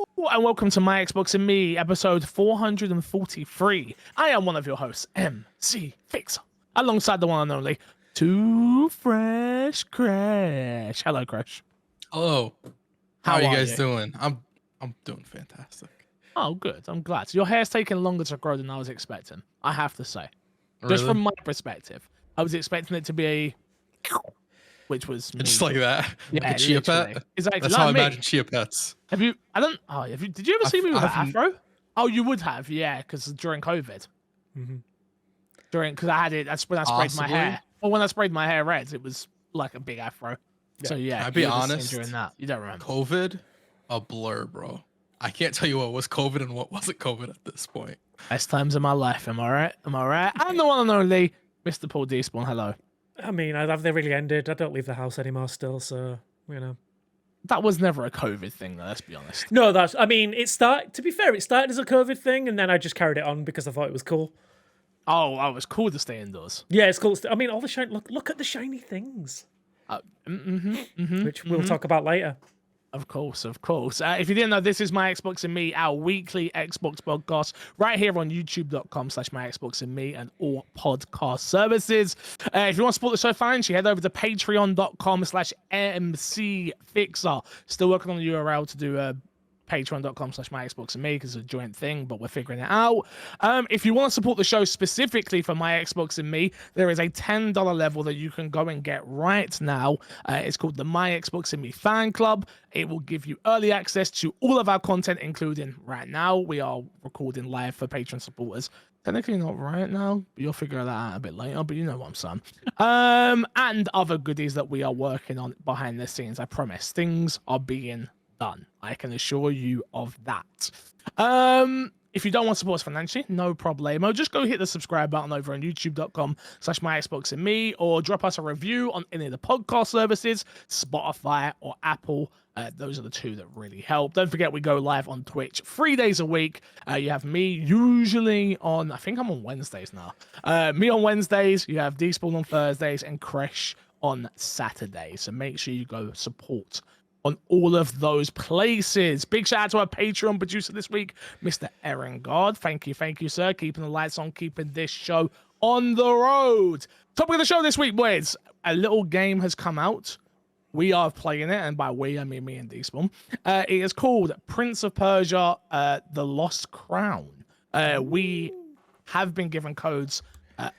And welcome to My Xbox and Me, episode 443. I am one of your hosts, MC Fixer, alongside the one and only Too Fresh Crash. Hello, Crash. Hello. How are you guys doing? I'm doing fantastic. Oh, good. I'm glad. So your hair's taking longer to grow than I was expecting, I have to say. Really? Just from my perspective. I was expecting it to be a... which was me. Just like that. Yeah, like a chia literally. pet. Exactly. That's how I imagine chia pets. Have you? I don't. Oh, have you? Did you ever see me with an afro? Oh, you would have, yeah, because during COVID. Because I had it. That's when I sprayed my hair. Or when I sprayed my hair red, it was like a big afro. Yeah. So yeah. I'd be honest. During that, you don't remember. COVID, a blur, bro. I can't tell you what was COVID and what wasn't COVID at this point. Best times of my life. Am I right? Am I right? I'm the one and only Mr. Paul Despawn. Hello. I mean, they really ended. I don't leave the house anymore still, so, you know. That was never a COVID thing, though, let's be honest. No, to be fair, it started as a COVID thing, and then I just carried it on because I thought it was cool. Oh, it was cool to stay indoors. Yeah, it's cool. I mean, all the shiny, look at the shiny things. Which we'll talk about later. Of course, of course. If you didn't know, this is My Xbox and Me, our weekly Xbox podcast, right here on youtube.com/MyXboxandMe and all podcast services. If you want to support the show financially, head over to patreon.com/MCFixer. Still working on the URL to do patreon.com/MyXboxandMe because it's a joint thing, but we're figuring it out. If you want to support the show specifically for My Xbox and Me, there is a $10 level that you can go and get right now. It's called the My Xbox and Me Fan Club. It will give you early access to all of our content, including right now. We are recording live for Patreon supporters. Technically not right now, but you'll figure that out a bit later, but you know what I'm saying. And other goodies that we are working on behind the scenes. I promise things are being done. I can assure you of that. If you don't want to support us financially, no problemo. Just go hit the subscribe button over on youtube.com/MyXboxandMe or drop us a review on any of the podcast services, Spotify or Apple. Those are the two that really help. Don't forget, we go live on Twitch 3 days a week. You have me usually on, I think I'm on Wednesdays now. Me on Wednesdays, you have Despawn on Thursdays, and Kresh on Saturdays. So make sure you go support on all of those places. Big shout out to our Patreon producer this week, Mr. Aaron God. Thank you, sir. Keeping the lights on, keeping this show on the road. Topic of the show this week, boys. A little game has come out. We are playing it, and by we, I mean me and Despawn. It is called Prince of Persia, The Lost Crown. We have been given codes,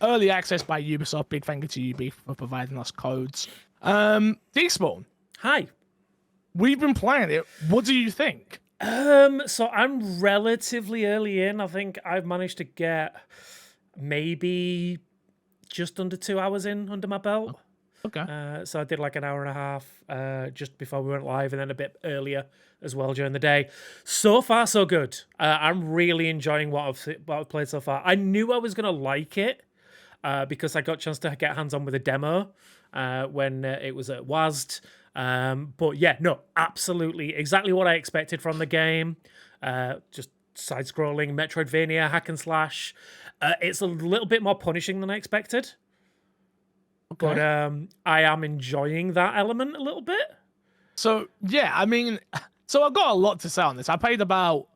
early access by Ubisoft. Big thank you to UB for providing us codes. Despawn. Hi. We've been playing it. What do you think? So I'm relatively early in. I think I've managed to get maybe just under 2 hours in under my belt. Okay. So I did like an hour and a half just before we went live, and then a bit earlier as well during the day. So far, so good. I'm really enjoying what I've played so far. I knew I was going to like it because I got a chance to get hands-on with a demo when it was at WASD. But yeah, no, absolutely exactly what I expected from the game. Just side-scrolling Metroidvania hack and slash. It's a little bit more punishing than I expected. Okay. But I am enjoying that element a little bit. So yeah, I mean, so I've got a lot to say on this. I played about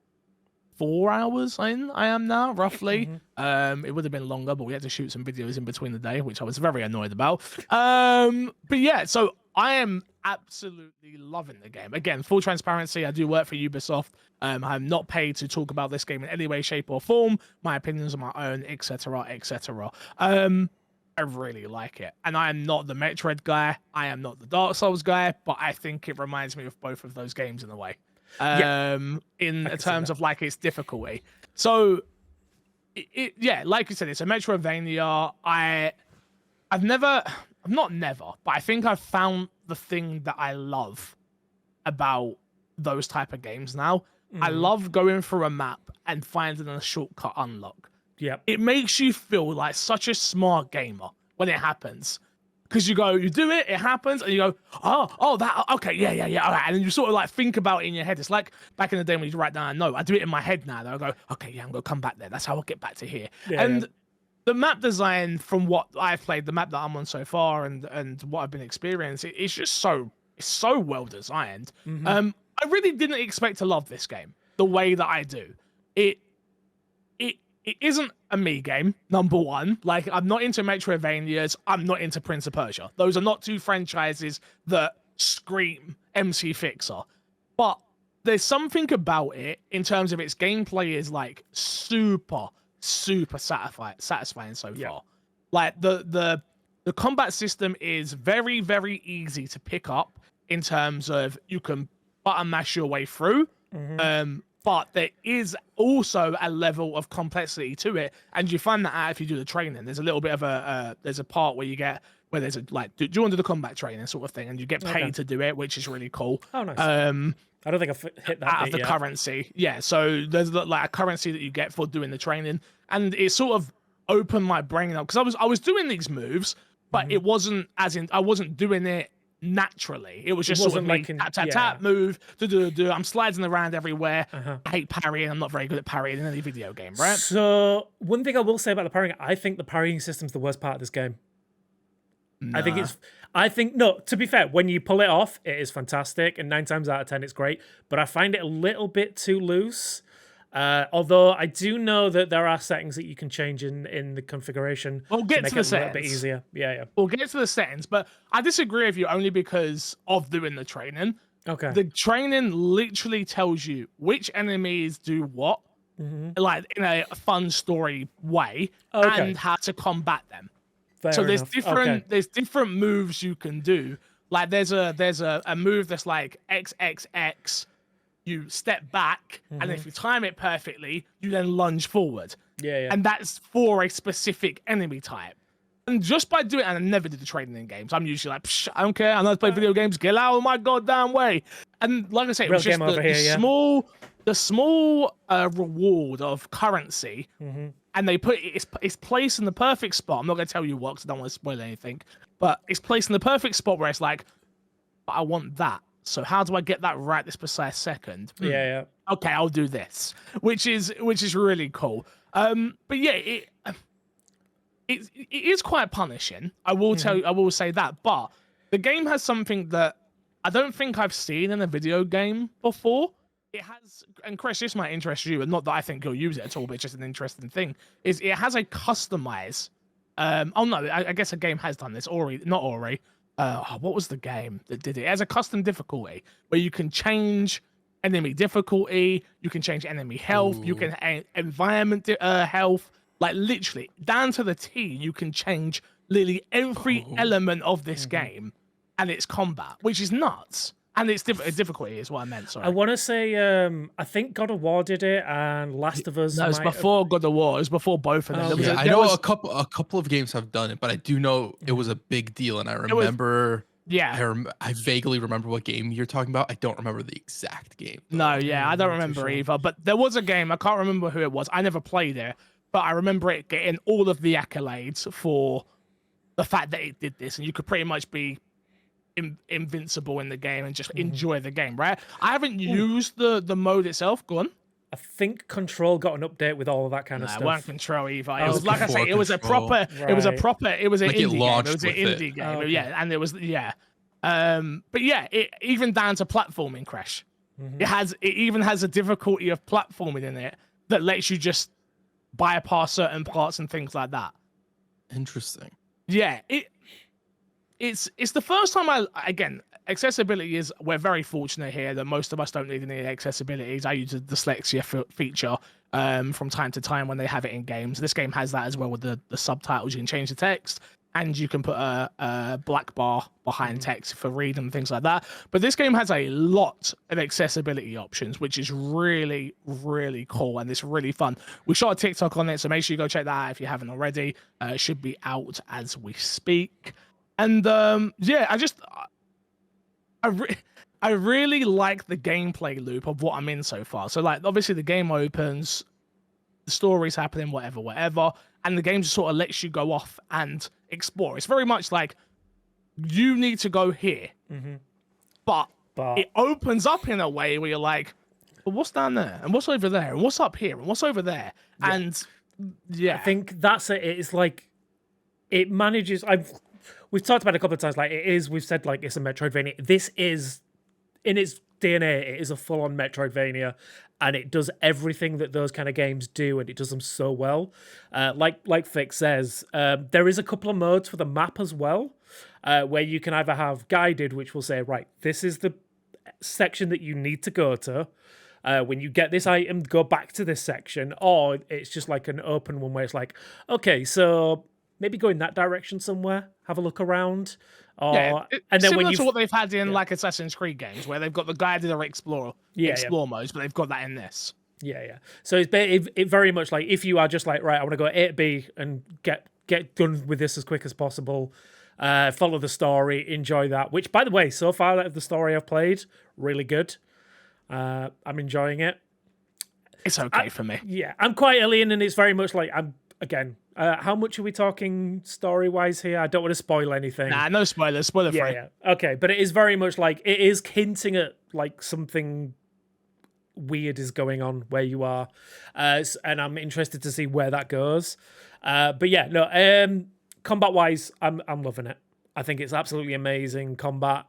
4 hours in, I am now, roughly. It would have been longer, but we had to shoot some videos in between the day, which I was very annoyed about. But yeah, so I am absolutely loving the game. Again, full transparency, I do work for Ubisoft. I'm not paid to talk about this game in any way, shape, or form. My opinions are my own, etc., etc. I really like it. And I am not the Metroid guy. I am not the Dark Souls guy, but I think it reminds me of both of those games in a way. In terms of like its difficulty. So, yeah, like you said, it's a Metroidvania. But I think I've found the thing that I love about those type of games now. I love going through a map and finding a shortcut unlock. Yeah, it makes you feel like such a smart gamer when it happens, because you do it, it happens, and you go, okay, yeah, all right, and then you sort of like think about it in your head. It's like back in the day when you write down a note. I do it in my head now. I go, okay, yeah, I'm gonna come back there. That's how I'll get back to here. The map design, from what I've played, the map that I'm on so far, and what I've been experiencing, it's just so well designed. I really didn't expect to love this game the way that I do. It isn't a me game, number one. Like, I'm not into Metroidvanias. I'm not into Prince of Persia. Those are not two franchises that scream MC Fixer. But there's something about it in terms of its gameplay is like super satisfying so far. Like the combat system is very, very easy to pick up in terms of you can button mash your way through. But there is also a level of complexity to it, and you find that out if you do the training. There's a little bit of there's a part where there's a like, do you want to do the combat training sort of thing, and you get paid to do it, which is really cool. Oh, nice. I don't think I've hit that out bit of the yet. currency. Yeah, so there's like a currency that you get for doing the training, and it sort of opened my brain up because I was doing these moves, but it wasn't I wasn't doing it naturally. It was just sort of like tap move, do. I'm sliding around everywhere. I hate parrying. I'm not very good at parrying in any video game, right? So one thing I will say about the parrying, I think the parrying system's the worst part of this game. Nah. I think no, to be fair, when you pull it off, it is fantastic, and 9 times out of 10 it's great, but I find it a little bit too loose. Although I do know that there are settings that you can change in the configuration we'll get to make to the it a settings. little bit easier. Yeah. We'll get to the settings, but I disagree with you only because of doing the training. Okay. The training literally tells you which enemies do what, like in a fun story way, and how to combat them. Fair enough. There's different moves you can do. Like there's a move that's like XXX. You step back, and if you time it perfectly, you then lunge forward. Yeah. And that's for a specific enemy type. And just by doing it, and I never did the training in games. I'm usually like, psh, I don't care. I know how to play video games. Get out of my goddamn way. And like I say, it was just the small reward of currency, and they put it's placed in the perfect spot. I'm not going to tell you what, because I don't want to spoil anything. But it's placed in the perfect spot where it's like, but I want that. So how do I get that right this precise second? Yeah. Okay, I'll do this, which is really cool. But yeah, it is quite punishing. I will tell you. I will say that. But the game has something that I don't think I've seen in a video game before. It has, and Chris, this might interest you, and not that I think you'll use it at all, but it's just an interesting thing. Is it has a customize? Oh no, I guess a game has done this. Not Ori. What was the game that did it? It has a custom difficulty where you can change enemy difficulty, you can change enemy health, you can environment health, like literally down to the T. You can change literally every element of this game and its combat, which is nuts. And it's difficulty is what I meant. Sorry. I want to say, I think God of War did it, and Last of Us. No, it's before God of War. It was before both of them. I know a couple of games have done it, but I do know it was a big deal, and I remember. I vaguely remember what game you're talking about. I don't remember the exact game. Though. No, I don't remember either. But there was a game. I can't remember who it was. I never played it, but I remember it getting all of the accolades for the fact that it did this, and you could pretty much be invincible in the game and just enjoy the game, right? I haven't used the mode itself. Go on. I think Control got an update with all of that kind of stuff. It wasn't Control either. It was like I say, it was a proper. It was an indie game. It was an indie game. Oh, okay. Yeah, and it was but yeah, it even down to platforming, Crash. It even has a difficulty of platforming in it that lets you just bypass certain parts and things like that. Interesting. Yeah, it's the first time again, accessibility is, we're very fortunate here that most of us don't need any accessibilities. I use the dyslexia feature from time to time when they have it in games. This game has that as well with the subtitles. You can change the text, and you can put a black bar behind text for reading and things like that. But this game has a lot of accessibility options, which is really, really cool, and it's really fun. We shot a TikTok on it, so make sure you go check that out if you haven't already. It should be out as we speak. And I really like the gameplay loop of what I'm in so far. So like, obviously the game opens, the story's happening, whatever, and the game just sort of lets you go off and explore. It's very much like, you need to go here, but it opens up in a way where you're like, well, what's down there, and what's over there, and what's up here, and what's over there, and I think that's it. It's like it manages. We've talked about it a couple of times. Like we've said, like it's a Metroidvania. This is, in its DNA, it is a full-on Metroidvania, and it does everything that those kind of games do, and it does them so well. Like Fix says, there is a couple of modes for the map as well, where you can either have guided, which will say, right, this is the section that you need to go to. When you get this item, go back to this section, or it's just like an open one where it's like, okay, so maybe go in that direction somewhere, have a look around. And then similar to what they've had in Yeah. like Assassin's Creed games, where they've got the guided or explore modes, but they've got that in this. Yeah. So it very much like if you are just like, right, I want to go A to B and get done with this as quick as possible. Follow the story, enjoy that. Which, by the way, so far out of the story I've played, really good. I'm enjoying it. It's okay for me. Yeah, I'm quite early in, and it's very much like how much are we talking story-wise here? I don't want to spoil anything. Nah, no spoilers. Spoiler free. Yeah. Okay, but it is very much like it is hinting at like something weird is going on where you are, and I'm interested to see where that goes. But yeah, no. Combat-wise, I'm loving it. I think it's absolutely amazing combat.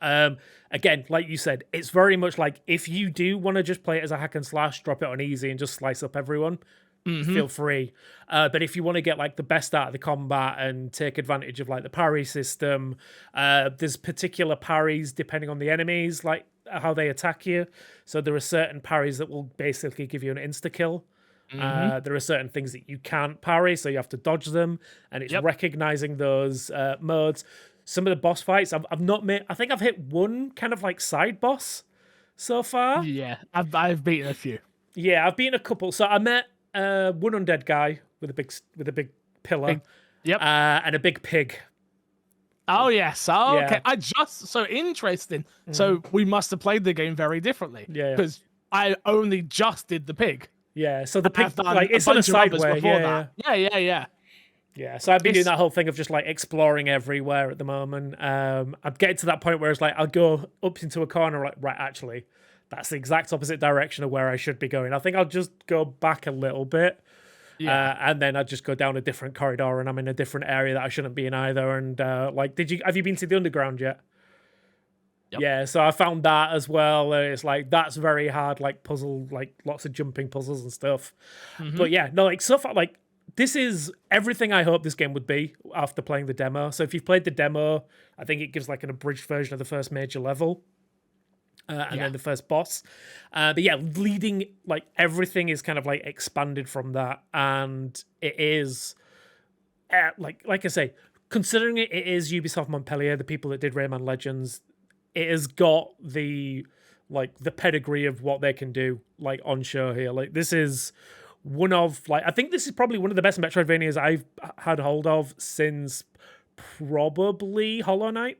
Again, like you said, it's very much like if you do want to just play it as a hack and slash, drop it on easy and just slice up everyone. Feel free. But if you want to get like the best out of the combat and take advantage of like the parry system, there's particular parries depending on the enemies, like how they attack you. So there are certain parries that will basically give you an insta kill. There are certain things that you can't parry, so you have to dodge them, and it's recognizing those modes. Some of the boss fights, I've not made. I think I've hit one kind of like side boss so far. Yeah, I've beaten a few. Yeah, I've beaten a couple. So I met one undead guy with a big pillar, and a big pig. Oh yes, okay. Yeah. So interesting. So we must have played the game very differently. Yeah. Because I only just did the pig. Yeah, so the pig, I've done like, a it's on a bunch of others sideway. before Yeah. that. Yeah, so I've been doing that whole thing of just like exploring everywhere at the moment. I'm getting to that point where it's like I'll go up into a corner, like, right, actually, that's the exact opposite direction of where I should be going. I think I'll just go back a little bit, and then I'll just go down a different corridor, and I'm in a different area that I shouldn't be in either. And like, have you been to the underground yet? Yep. Yeah, so I found that as well. It's like that's very hard, like puzzle, like lots of jumping puzzles and stuff. But yeah, no, like so far, like this is everything I hoped this game would be after playing the demo. So if you've played the demo, I think it gives like an abridged version of the first major level. And then the first boss. But yeah, leading, like everything is kind of like expanded from that. And it is, like I say, considering it is Ubisoft Montpellier, the people that did Rayman Legends, it has got the pedigree of what they can do, like on show here. Like this is one of, like, I think this is probably one of the best Metroidvanias I've had hold of since probably Hollow Knight.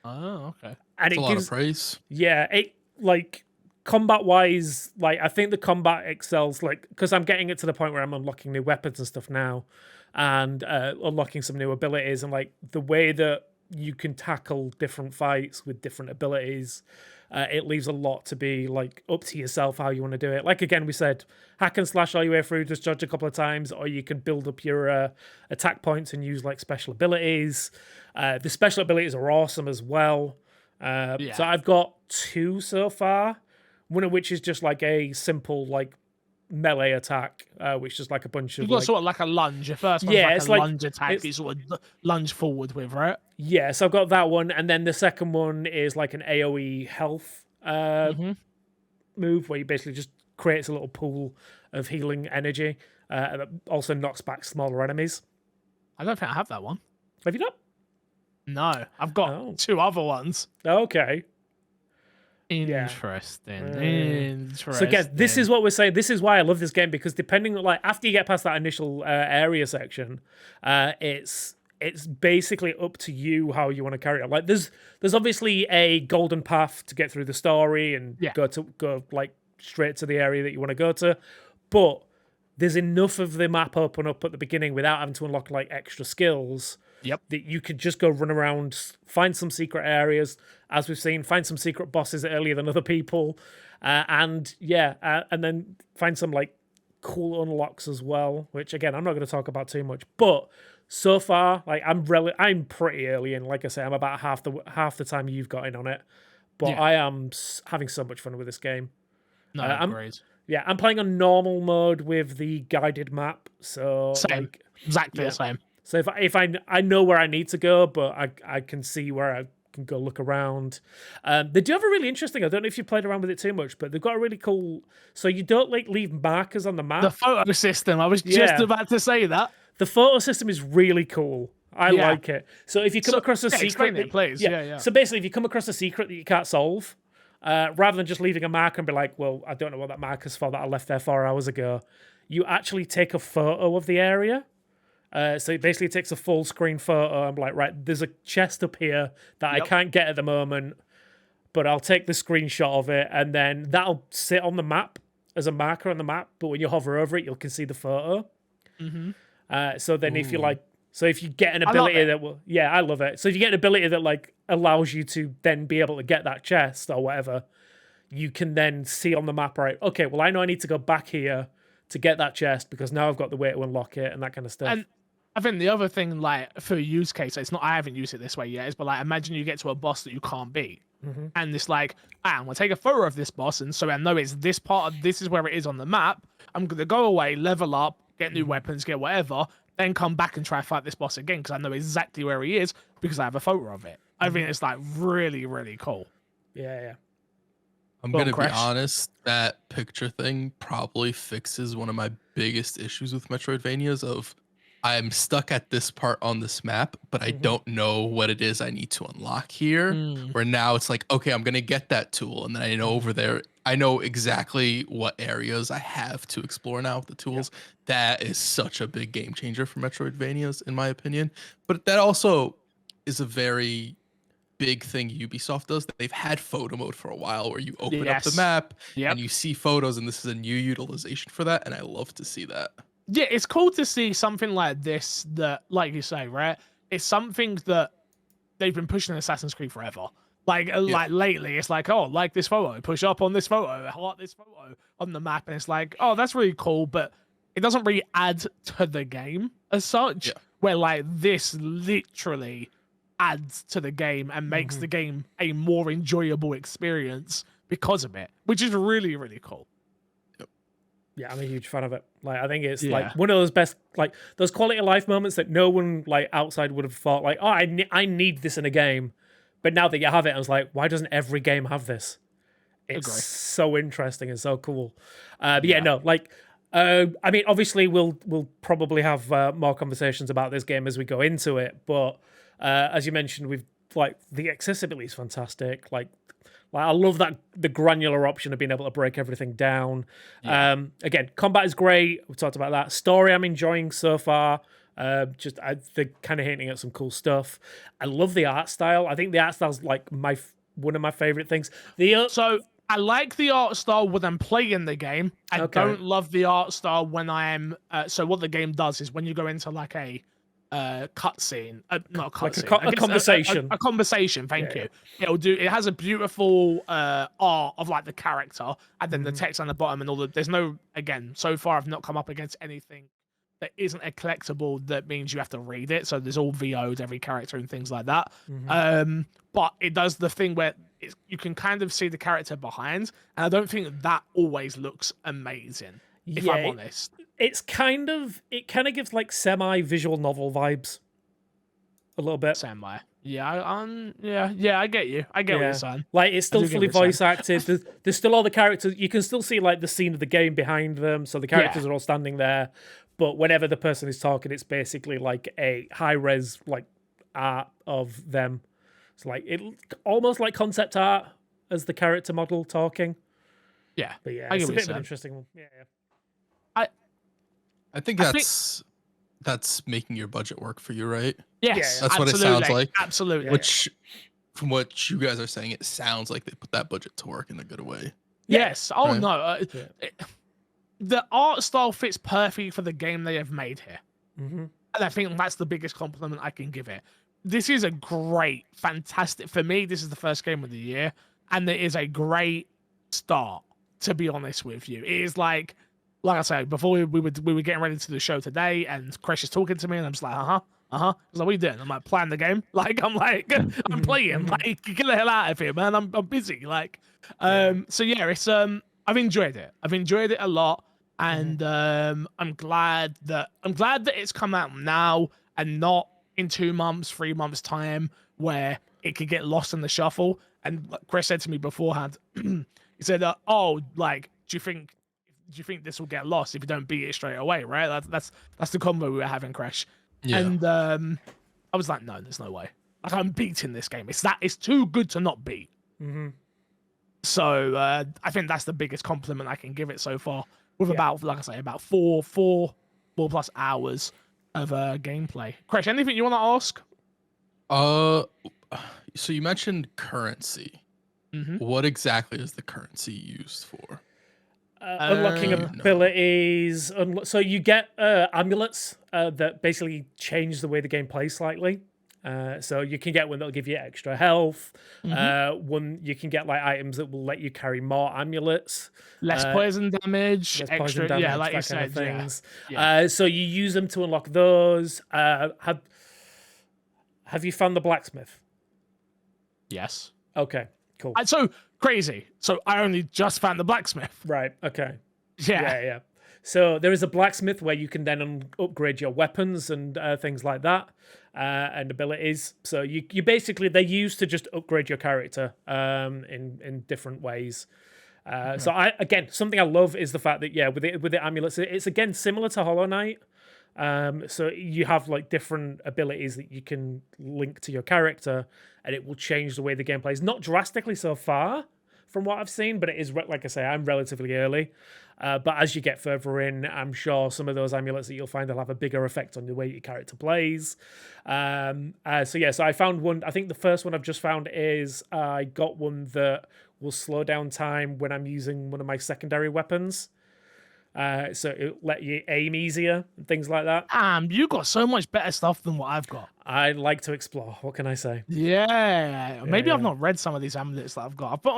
Oh, okay. And it's a lot of praise. Yeah, it like combat wise, like I think the combat excels, like because I'm getting it to the point where I'm unlocking new weapons and stuff now, and unlocking some new abilities, and like the way that you can tackle different fights with different abilities, it leaves a lot to be like up to yourself how you want to do it. Like again, we said hack and slash all your way through, just dodge a couple of times, or you can build up your attack points and use like special abilities. The special abilities are awesome as well. So I've got 2 so far, one of which is just like a simple like melee attack, which is like a bunch of you've got sort of like a lunge. Your first one's like a lunge attack you sort of lunge forward with, right? Yeah, so I've got that one, and then the second one is like an AoE health move where you basically just creates a little pool of healing energy, and it also knocks back smaller enemies. I don't think I have that one. Have you not? No, I've got 2 other ones. Okay. Interesting. So again, this is what we're saying. This is why I love this game, because depending, like after you get past that initial area section, it's basically up to you how you want to carry it. Like there's obviously a golden path to get through the story and go like straight to the area that you want to go to, but there's enough of the map open up at the beginning without having to unlock like extra skills. That you could just go run around, find some secret areas, as we've seen, find some secret bosses earlier than other people, and then find some like cool unlocks as well. Which again, I'm not going to talk about too much, but so far, like I'm pretty early in. Like I say, I'm about half the time you've got in on it, but I am having so much fun with this game. No, great. Yeah, I'm playing on normal mode with the guided map, so same. Exactly the same. So if I know where I need to go, but I can see where I can go look around. They do have a really interesting. I don't know if you played around with it too much, but they've got a really cool. So you don't like leave markers on the map. The photo system. I was just about to say that. The photo system is really cool. I like it. So if you come across a secret, please. Yeah. So basically, if you come across a secret that you can't solve, rather than just leaving a marker and be like, "Well, I don't know what that marker's for that I left there 4 hours ago," you actually take a photo of the area. So it basically takes a full screen photo. I'm like, right, there's a chest up here that I can't get at the moment, but I'll take the screenshot of it, and then that'll sit on the map as a marker on the map. But when you hover over it, you can see the photo. So then if you like, so if you get an ability that will, I love it. So if you get an ability that like allows you to then be able to get that chest or whatever, you can then see on the map, right? Okay, well I know I need to go back here to get that chest because now I've got the way to unlock it and that kind of stuff. And I think the other thing, like for a use case, it's not, I haven't used it this way yet, is but like imagine you get to a boss that you can't beat. And it's like, I'm gonna take a photo of this boss, and so I know it's this part of this is where it is on the map. I'm gonna go away, level up, get new weapons, get whatever, then come back and try to fight this boss again because I know exactly where he is because I have a photo of it. I think it's like really, really cool. Yeah. I'm going to be honest, that picture thing probably fixes one of my biggest issues with Metroidvanias of I'm stuck at this part on this map, but I don't know what it is I need to unlock here. Where now it's like, okay, I'm going to get that tool. And then I know over there, I know exactly what areas I have to explore now with the tools. That is such a big game changer for Metroidvanias, in my opinion. But that also is a very big thing Ubisoft does. They've had photo mode for a while where you open up the map and you see photos, and this is a new utilization for that. And I love to see that. Yeah, it's cool to see something like this that, like you say, right? It's something that they've been pushing in Assassin's Creed forever. Like lately, it's like, oh, like this photo, push up on this photo, heart this photo on the map. And it's like, oh, that's really cool, but it doesn't really add to the game as such, where like this literally adds to the game and makes the game a more enjoyable experience because of it, which is really, really cool. Yeah, I'm a huge fan of it. Like, I think it's like one of those best, like those quality of life moments that no one like outside would have thought like, oh, I need this in a game. But now that you have it, I was like, why doesn't every game have this? It's so interesting and so cool. But no, like, I mean, obviously we'll probably have more conversations about this game as we go into it. But as you mentioned, we've like the accessibility is fantastic. Like I love that the granular option of being able to break everything down. Again, combat is great. We've talked about that. Story I'm enjoying so far. They're kind of hinting at some cool stuff. I love the art style. I think the art style's like one of my favorite things. So I like the art style when I'm playing the game. I don't love the art style when I am. So what the game does is when you go into like a cutscene, not a cutscene, like a conversation. A conversation. Thank you. It has a beautiful art of like the character, and then the text on the bottom, and all the. There's no so far I've not come up against anything that isn't a collectible that means you have to read it. So there's all VO'd every character and things like that. But it does the thing where you can kind of see the character behind, and I don't think that always looks amazing. If I'm honest. It kind of gives like semi-visual novel vibes, a little bit. Semi, I get you. I get what you're saying. Like it's still fully voice acted. There's still all the characters. You can still see like the scene of the game behind them, so the characters are all standing there. But whenever the person is talking, it's basically like a high-res like art of them. It's like it almost like concept art as the character model talking. Yeah, but it's a bit of an interesting one. Yeah. I think that's making your budget work for you, right? Yes, that's what it sounds like. Absolutely. Which, from what you guys are saying, it sounds like they put that budget to work in a good way. Yes. Oh no. The art style fits perfectly for the game they have made here, and I think that's the biggest compliment I can give it. This is a great, fantastic. For me, this is the first game of the year, and it is a great start. To be honest with you, it is like I say, before we were getting ready to do the show today, and Chris is talking to me, and I'm just like, Like, what are you doing? I'm like, playing the game. Like, I'm playing. Like, get the hell out of here, man. I'm busy. Like, so yeah, it's I've enjoyed it. I've enjoyed it a lot, and I'm glad that it's come out now and not in 2 months, 3 months time, where it could get lost in the shuffle. And like Chris said to me beforehand, he said, "Oh, like, do you think this will get lost if you don't beat it straight away?" Right? That's the combo we were having, Crash. Yeah. And I was like, no, there's no way. Like, I'm beating this game. It's too good to not beat. So I think that's the biggest compliment I can give it so far. With about, like I say, about four plus hours of gameplay. Crash, anything you want to ask? So you mentioned currency. What exactly is the currency used for? Unlocking abilities. So you get amulets that basically change the way the game plays slightly. So you can get one that'll give you extra health. One you can get like items that will let you carry more amulets. Less poison damage, less extra, poison damage, yeah, like you that kind of said, things. yeah. So you use them to unlock those. Have you found the blacksmith? Yes. Okay, cool. So crazy. So I only just found the blacksmith. Right. Okay. Yeah. Yeah. So there is a blacksmith where you can then upgrade your weapons and things like that, and abilities. So you basically, they're used to just upgrade your character in different ways. So something I love is the fact that with the amulets, it's again similar to Hollow Knight. So you have like different abilities that you can link to your character, and it will change the way the game plays. Not drastically so far from what I've seen, but it is, like I say, I'm relatively early. But as you get further in, I'm sure some of those amulets that you'll find will have a bigger effect on the way your character plays. So I found one. I think the first one I've just found is I got one that will slow down time when I'm using one of my secondary weapons. So it'll let you aim easier and things like that. You got so much better stuff than what I've got. I like to explore. What can I say? Yeah. Maybe I've not read some of these amulets that I've got. I've put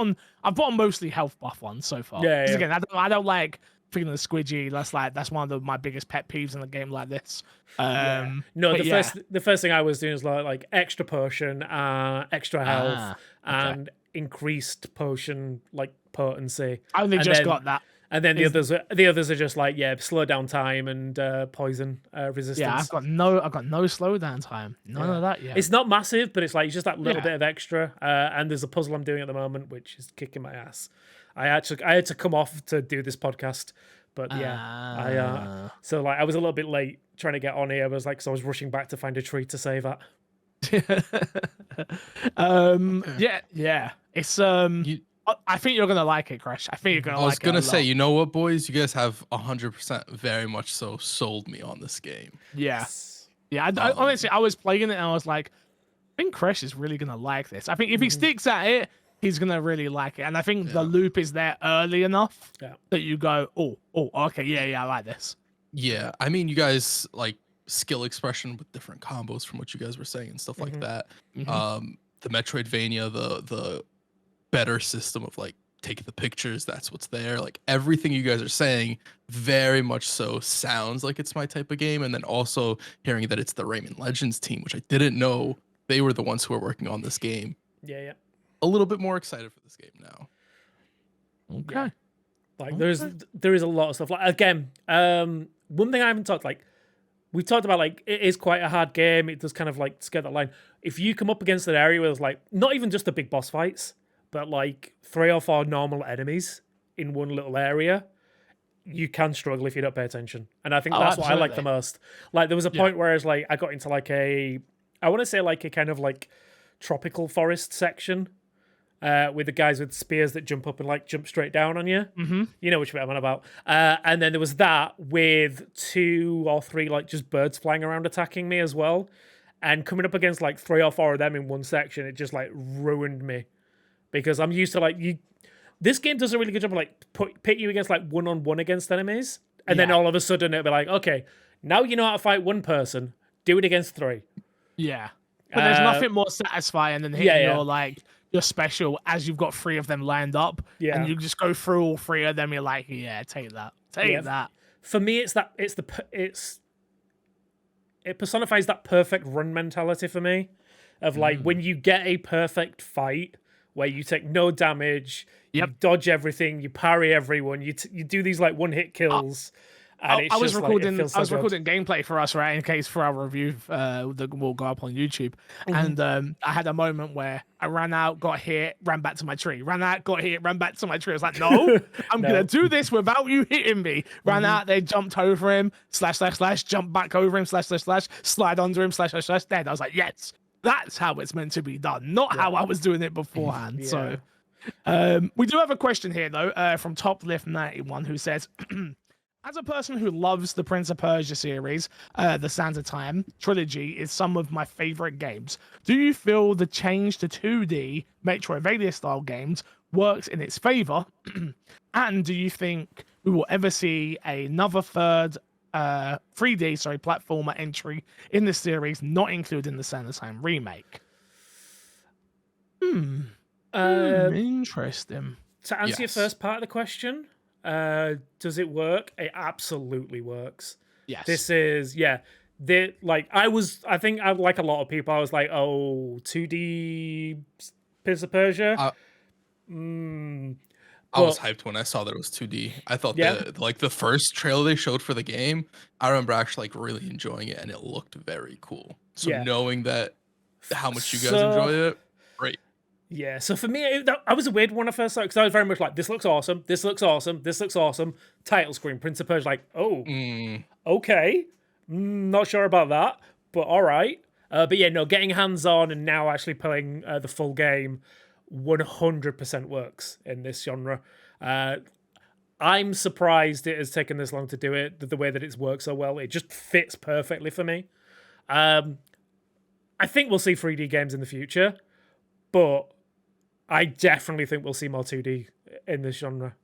on mostly health buff ones so far. Yeah. Again, I don't like feeling the squidgy. That's one of my biggest pet peeves in a game like this. No, the first thing I was doing is like extra potion, extra health, and increased potion like potency. I only just got that. And then the others are just like slow down time and poison resistance. Yeah, I've got no slowdown time. None of that yet. It's not massive, but it's like just that little bit of extra. And there's a puzzle I'm doing at the moment which is kicking my ass. I had to come off to do this podcast, but so like I was a little bit late trying to get on here. I was like, so I was rushing back to find a tree to save at. Yeah. It's I think you're gonna like it, Crash. I think you're gonna like it. I was gonna say, you know what, boys? You guys have 100% very much so sold me on this game. Yeah. I honestly, I was playing it and I was like, I think Crash is really gonna like this. I think if he sticks at it, he's gonna really like it. And I think the loop is there early enough that you go, oh, okay, yeah, I like this. Yeah, I mean, you guys like skill expression with different combos from what you guys were saying and stuff like that. The Metroidvania, the better system of like taking the pictures, that's what's there. Like everything you guys are saying very much so sounds like it's my type of game. And then also hearing that it's the Rayman Legends team, which I didn't know they were the ones who are working on this game. Yeah. A little bit more excited for this game now. Okay. Like there is a lot of stuff. Like again, one thing I haven't talked, like we talked about, like it is quite a hard game. It does kind of like skirt that line. If you come up against an area where there's like not even just the big boss fights, but like 3 or 4 normal enemies in one little area, you can struggle if you don't pay attention. And I think that's what I like the most. Like there was a point where I got into like I want to say like a kind of like tropical forest section with the guys with spears that jump up and like jump straight down on you. You know which bit I'm on about. And then there was that with 2 or 3 like just birds flying around attacking me as well. And coming up against like 3 or 4 of them in one section, it just like ruined me. Because I'm used to like this game does a really good job of like pit you against like 1-on-1 against enemies, and then all of a sudden it'll be like, okay, now you know how to fight 1 person, do it against 3. Yeah, but there's nothing more satisfying than hitting your special as you've got 3 of them lined up, and you just go through all 3 of them. You're like, it personifies that perfect run mentality for me, of like when you get a perfect fight where you take no damage, you dodge everything, you parry everyone, you do these like one-hit kills. And I was recording. Like, I was recording gameplay for us, right? In case for our review, that will go up on YouTube. And I had a moment where I ran out, got hit, ran back to my tree. Ran out, got hit, ran back to my tree. I was like, no, I'm gonna do this without you hitting me. Ran out, they jumped over him, slash, jump back over him, slash, slide under him, slash, dead. I was like, yes, that's how it's meant to be done, not how I was doing it beforehand. So, we do have a question here though, from Top Lift 91, who says. As a person who loves the Prince of Persia series, the Sands of Time trilogy is some of my favorite games. Do you feel the change to 2D Metroidvania style games works in its favor? And do you think we will ever see another third 3D platformer entry in the series, not including the Sands of Time remake? Interesting. To answer your first part of the question, does it work? It absolutely works. Yes. This is I think like a lot of people, I was like, oh, 2D Prince of Persia. I was hyped when I saw that it was 2D. I thought that like the first trailer they showed for the game, I remember actually like really enjoying it, and it looked very cool. So knowing that how much you guys enjoy it, great. Yeah, so for me, I was a weird one at first, because I was very much like, this looks awesome, this looks awesome, this looks awesome. Title screen, Prince of Persia, like, oh, okay, not sure about that, but all right. But yeah, no, getting hands-on and now actually playing the full game 100% works in this genre. I'm surprised it has taken this long to do it, the way that it's worked so well. It just fits perfectly for me. I think we'll see 3D games in the future, but I definitely think we'll see more 2D in this genre.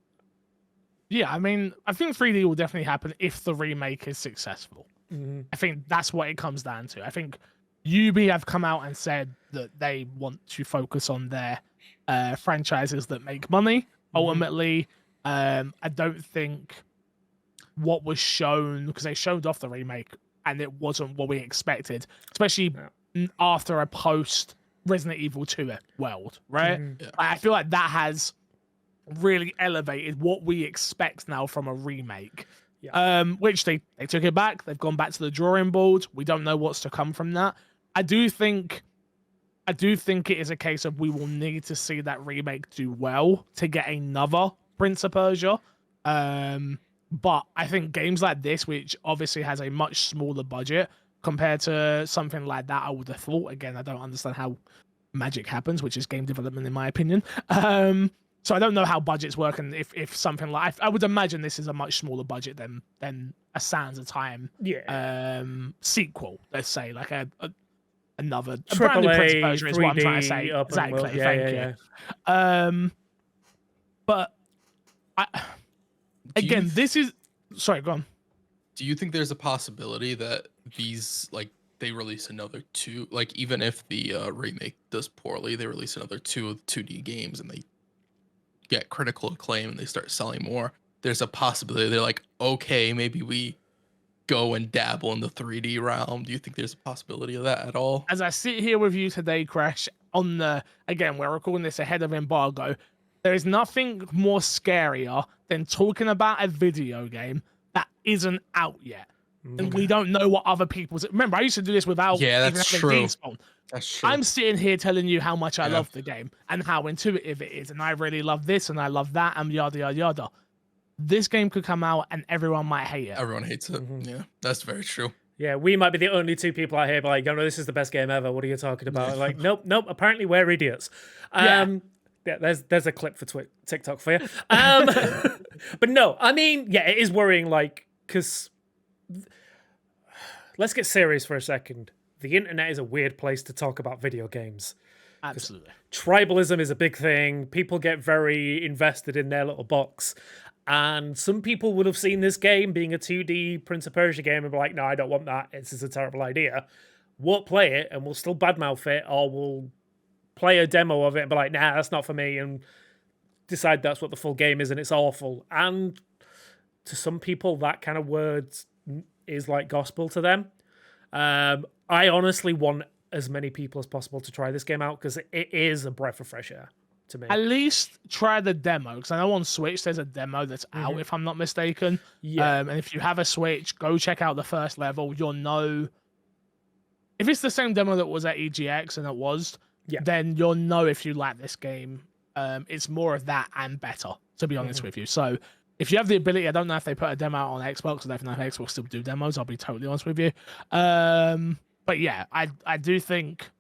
Yeah, I mean, I think 3D will definitely happen if the remake is successful. I think that's what it comes down to. I think Ubi have come out and said that they want to focus on their franchises that make money. Ultimately, I don't think what was shown, because they showed off the remake and it wasn't what we expected, especially after a post Resident Evil 2 world, right? I feel like that has really elevated what we expect now from a remake. Which they took it back. They've gone back to the drawing board. We don't know what's to come from that. I do think it is a case of we will need to see that remake do well to get another Prince of Persia. But I think games like this, which obviously has a much smaller budget compared to something like that, I would have thought. Again, I don't understand how magic happens, which is game development in my opinion. So I don't know how budgets work, and if something like, I would imagine this is a much smaller budget than a Sands of Time sequel, let's say, like another brand new Prince of Persia is what I'm trying to say. Exactly. Thank you. But this is sorry, go on. Do you think there's a possibility that these, like, they release another two, like, even if the remake does poorly, they release another 2D games and they get critical acclaim and they start selling more? There's a possibility they're like, okay, maybe we go and dabble in the 3D realm. Do you think there's a possibility of that at all? As I sit here with you today, Crash, again, we're recording this ahead of embargo, there is nothing more scarier than talking about a video game that isn't out yet. And we don't know what other people's... Remember, I used to do this without that's true. That's true. I'm sitting here telling you how much I love the game and how intuitive it is, and I really love this and I love that and yada yada yada. This game could come out and everyone might hate it. Everyone hates it. Yeah, that's very true. Yeah, we might be the only two people out here like, oh, no, this is the best game ever. What are you talking about? Like, nope. Apparently, we're idiots. Yeah, there's a clip for TikTok for you. But no, I mean, yeah, it is worrying. Like, because let's get serious for a second. The internet is a weird place to talk about video games. Absolutely. Tribalism is a big thing. People get very invested in their little box. And some people would have seen this game being a 2D Prince of Persia game and be like, no, I don't want that. This is a terrible idea. Won't play it and we'll still badmouth it, or we'll play a demo of it and be like, nah, that's not for me, and decide that's what the full game is and it's awful. And to some people, that kind of words is like gospel to them. I honestly want as many people as possible to try this game out because it is a breath of fresh air to me. At least try the demo, because I know on Switch there's a demo that's out, if I'm not mistaken. Yeah. And if you have a Switch, go check out the first level. You'll know if it's the same demo that was at EGX, and it was. Then you'll know if you like this game. It's more of that and better, to be honest with you. So if you have the ability, I don't know if they put a demo out on Xbox. I don't know if Xbox still do demos. I'll be totally honest with you. But yeah, I do think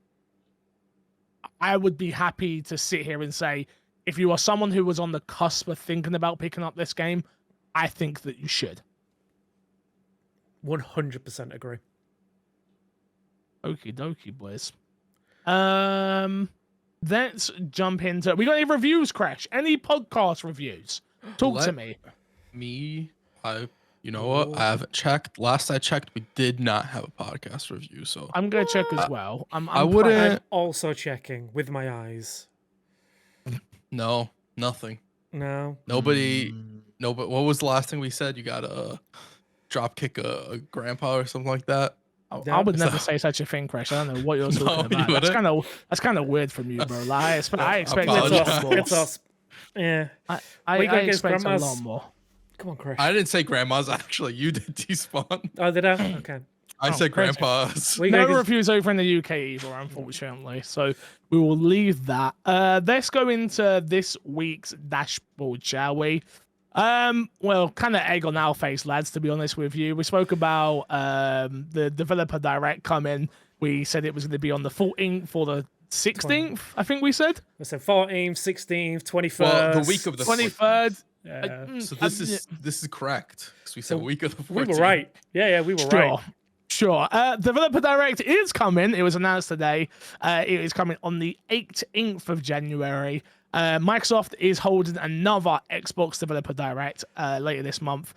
I would be happy to sit here and say, if you are someone who was on the cusp of thinking about picking up this game, I think that you should. 100% agree. Okie dokie, boys. Let's jump into. We got any reviews, Crash? Any podcast reviews? Talk to me. You know what? I haven't checked. Last I checked, we did not have a podcast review. So I'm gonna check as well. I'm also checking with my eyes. No, nothing. No. Nobody. What was the last thing we said? You got to drop kick a grandpa or something like that. I would never say such a thing, Crash. I don't know what you're talking about. That's kind of weird from you, bro. Like, I expect it's us. Yeah. I expect a lot more. Come on, Crash. I didn't say grandmas. Actually, you did despawn. Oh, did I? Okay. I said grandpas. No reviews over in the UK either, unfortunately. So we will leave that. Let's go into this week's dashboard, shall we? Well, kind of egg on our face, lads, to be honest with you. We spoke about the developer direct coming. We said it was going to be on the 14th or the 16th, I think we said. I said 14th, 16th, 21st. Well, the week of the 23rd. So this is correct. Because we said week of the 14th. We were right. Yeah, we were right. Sure. Developer Direct is coming. It was announced today. It is coming on the 18th of January. Microsoft is holding another Xbox Developer Direct later this month.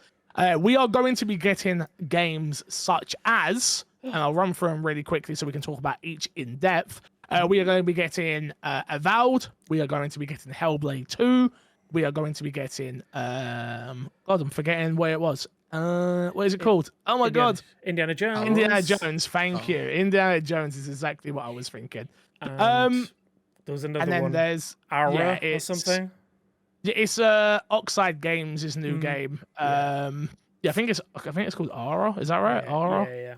We are going to be getting games such as, and I'll run through them really quickly so we can talk about each in depth. We are going to be getting Avowed. We are going to be getting Hellblade 2. We are going to be getting God, I'm forgetting where it was. What is it called? Oh my God. Indiana Jones. Indiana Jones, thank you. Indiana Jones is exactly what I was thinking. There was another and then one. There's Aura or something. Yeah, it's Oxide Games' his new game. I think it's called Aura. Is that right? Aura. Yeah.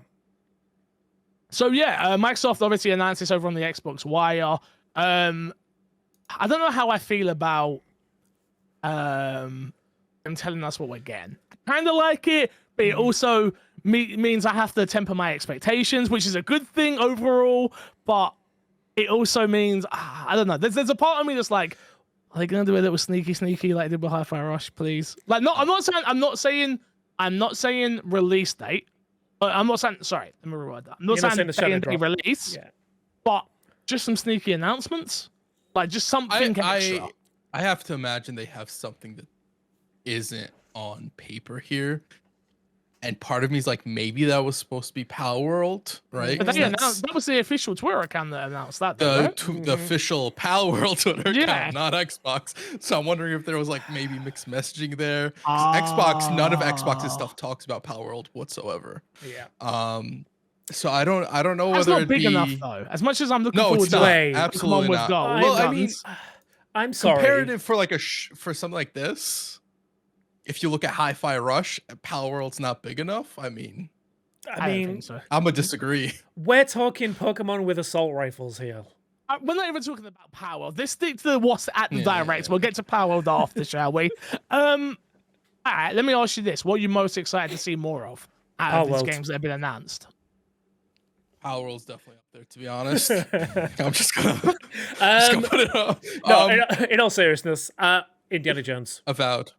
So yeah, Microsoft obviously announced this over on the Xbox Wire. I don't know how I feel about them telling us what we're getting. Kind of like it, but it also means I have to temper my expectations, which is a good thing overall. But it also means I don't know. There's a part of me that's like, are they gonna do a little sneaky like they did with Hi-Fi Rush, please? Like, no, I'm not saying release date. I'm not saying. Sorry, let me reword that. I'm not saying the release. Yeah. But just some sneaky announcements, like just something extra. I have to imagine they have something that isn't on paper here, and part of me is like, maybe that was supposed to be Palworld, right? But that was the official Twitter account that announced that. The official Palworld Twitter account, not Xbox. So I'm wondering if there was like maybe mixed messaging there. Xbox, none of Xbox's stuff talks about Palworld whatsoever. Yeah. So I don't know That's whether not big enough though. As much as I'm looking forward to it, absolutely not. Well, I mean, I'm sorry. Comparative for like for something like this. If you look at Hi-Fi Rush, Palworld's not big enough. I mean, I don't think so. I'm gonna disagree. We're talking Pokemon with assault rifles here. We're not even talking about Palworld. Let's stick to what's at the direct. We'll get to Palworld after, shall we? All right, let me ask you this: what are you most excited to see more of out of these games that have been announced? Palworld's definitely up there, to be honest. I'm just gonna put it up. No, in all seriousness, Indiana Jones. Avowed.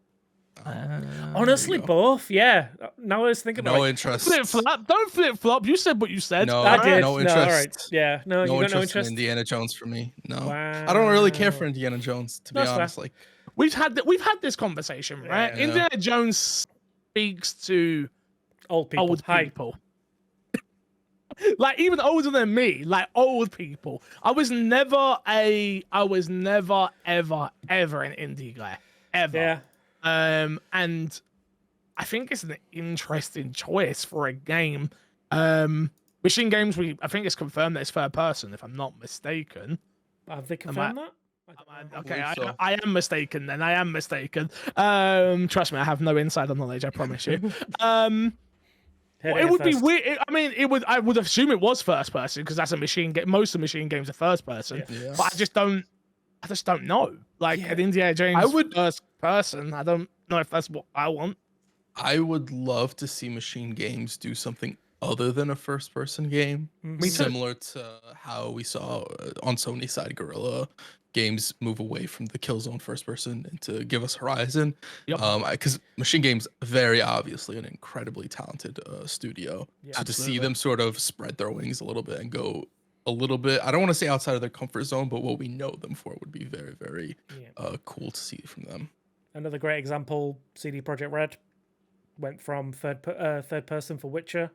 Honestly, both. Yeah. Now I was thinking about interest. Flip-flop. Don't flip-flop. You said what you said. No, I did. No interest. No, all right. Yeah. No, you got no interest in Indiana Jones for me. No. Wow. I don't really care for Indiana Jones, to be honest. Fair. Like, we've had this conversation, right? Yeah. Indiana Jones speaks to old people. Like even older than me, like old people. I was never ever an indie guy. Ever. Yeah. And I think it's an interesting choice for a game. Machine Games, I think it's confirmed that it's third person, if I'm not mistaken. Have they confirmed that? Okay, so. I am mistaken then. I am mistaken. Trust me, I have no insider knowledge, I promise you. It would be weird. I mean, I would assume it was first person because that's a machine game. Most of machine games are first person. Yeah. But I just don't know. Like an Indiana Jones first person, I don't know if that's what I want. I would love to see Machine Games do something other than a first person game, similar to how we saw on Sony's side Guerrilla Games move away from the Killzone first person and to give us Horizon. Because Machine Games very obviously an incredibly talented studio. So to see them sort of spread their wings a little bit and go a little bit, I don't want to say outside of their comfort zone, but what we know them for would be very, very cool to see from them. Another great example, CD Projekt Red went from third person for Witcher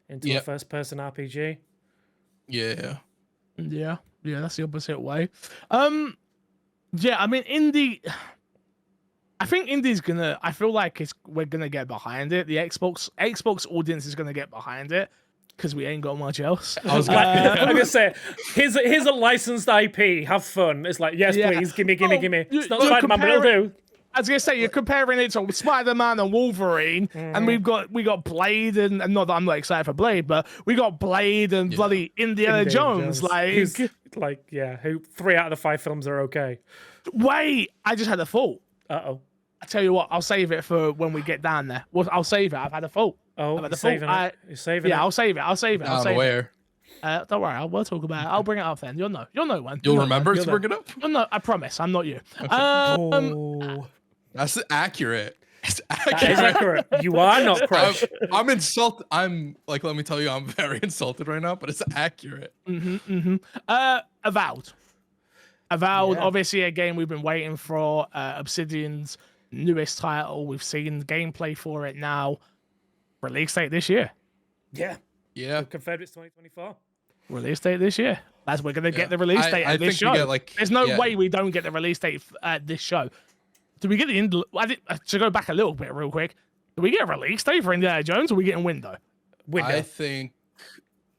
into a first person RPG. Yeah, that's the opposite way. Yeah, I mean, I think indie's gonna. I feel like we're gonna get behind it. The Xbox audience is gonna get behind it because we ain't got much else. I was gonna say, here's a licensed IP. Have fun. It's like, yes, please, give me. It's not Spider-Man, but it'll do. I was gonna say you're comparing it to Spider-Man and Wolverine, and we got Blade and not that I'm not excited for Blade, but we got Blade and bloody Indiana Jones. Like 3 out of the 5 films are okay. Wait, I just had a thought. Uh-oh. I tell you what, I'll save it for when we get down there. Well, I'll save it. I've had a thought. Oh, you're saving it. You're saving it. Yeah, I'll save it. I'll save it. Where? Don't worry, we'll talk about it. I'll bring it up then. You'll know when. You'll remember to bring it up? You'll know. I promise. I'm not you. That's accurate. It's accurate. That is accurate. You are not Crash. I'm insulted. I'm like, let me tell you, I'm very insulted right now, but it's accurate. Avowed. Obviously a game we've been waiting for. Obsidian's newest title. We've seen gameplay for it now. Release date this year. Yeah. We've confirmed it's 2024. Release date this year. That's we're gonna get the release date at this show. There's no way we don't get the release date at this show. Do we get to go back a little bit real quick? Do we get a release date for Indiana Jones, or are we getting window? I think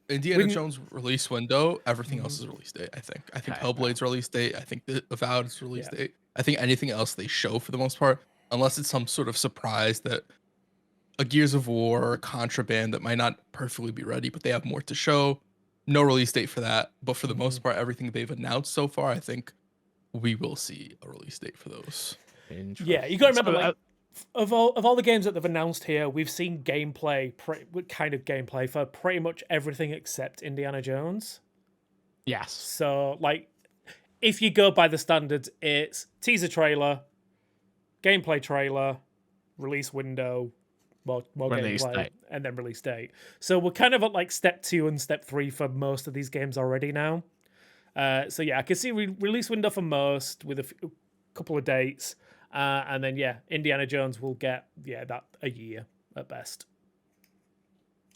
Indiana Jones release window. Everything else is release date. I think Hellblade's release date. I think the Avowed's release date. I think anything else they show for the most part, unless it's some sort of surprise that a Gears of War or Contraband that might not perfectly be ready, but they have more to show. No release date for that. But for the most part, everything they've announced so far, I think we will see a release date for those. Yeah, you got to remember, of all the games that they've announced here, we've seen gameplay, kind of gameplay for pretty much everything except Indiana Jones. Yes. So, like, if you go by the standards, it's teaser trailer, gameplay trailer, release window, more release gameplay, date. and then release date. So we're kind of at like step 2 and step 3 for most of these games already now. So yeah, I can see release window for most with a couple of dates. And then Indiana Jones will get that a year at best.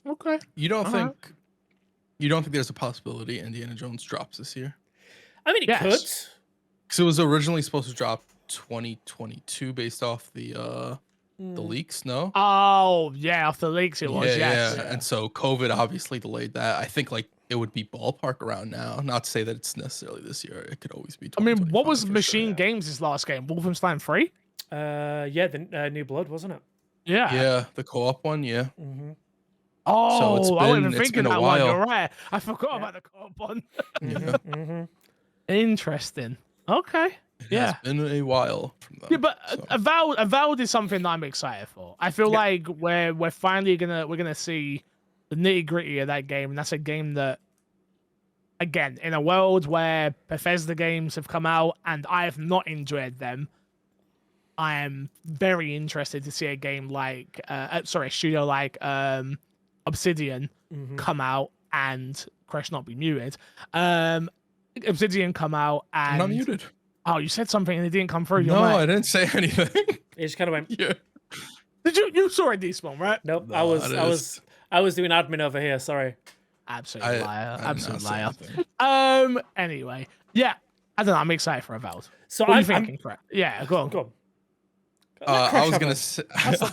Okay. You don't think there's a possibility Indiana Jones drops this year? I mean, it could. Because it was originally supposed to drop 2022 based off the leaks. No. Oh yeah, off the leaks it was. Yeah. And so COVID obviously delayed that. I think like it would be ballpark around now. Not to say that it's necessarily this year. It could always be. I mean, what was Machine Games' last game? Wolfenstein 3? The New Blood, wasn't it? Yeah, the co-op one. Yeah. Mm-hmm. Oh, so I wasn't even thinking that one. You're right. I forgot about the co-op one. Interesting. Okay. It's been a while from them. Yeah, but Avowed is something that I'm excited for. I feel like we're finally gonna see the nitty gritty of that game, and that's a game that, again, in a world where Bethesda games have come out and I have not enjoyed them, I am very interested to see a game like a studio like Obsidian come out and Crash not be muted. Obsidian come out and I'm not muted. Oh, you said something and it didn't come through. No, I didn't say anything. It just kind of went. Yeah. Did you saw it despawn, right? Nope. No, I was doing admin over here. Sorry. Absolute liar. Absolute liar. Anyway, yeah. I don't know. I'm excited for Avowed. So I'm thinking. Yeah. Go on. I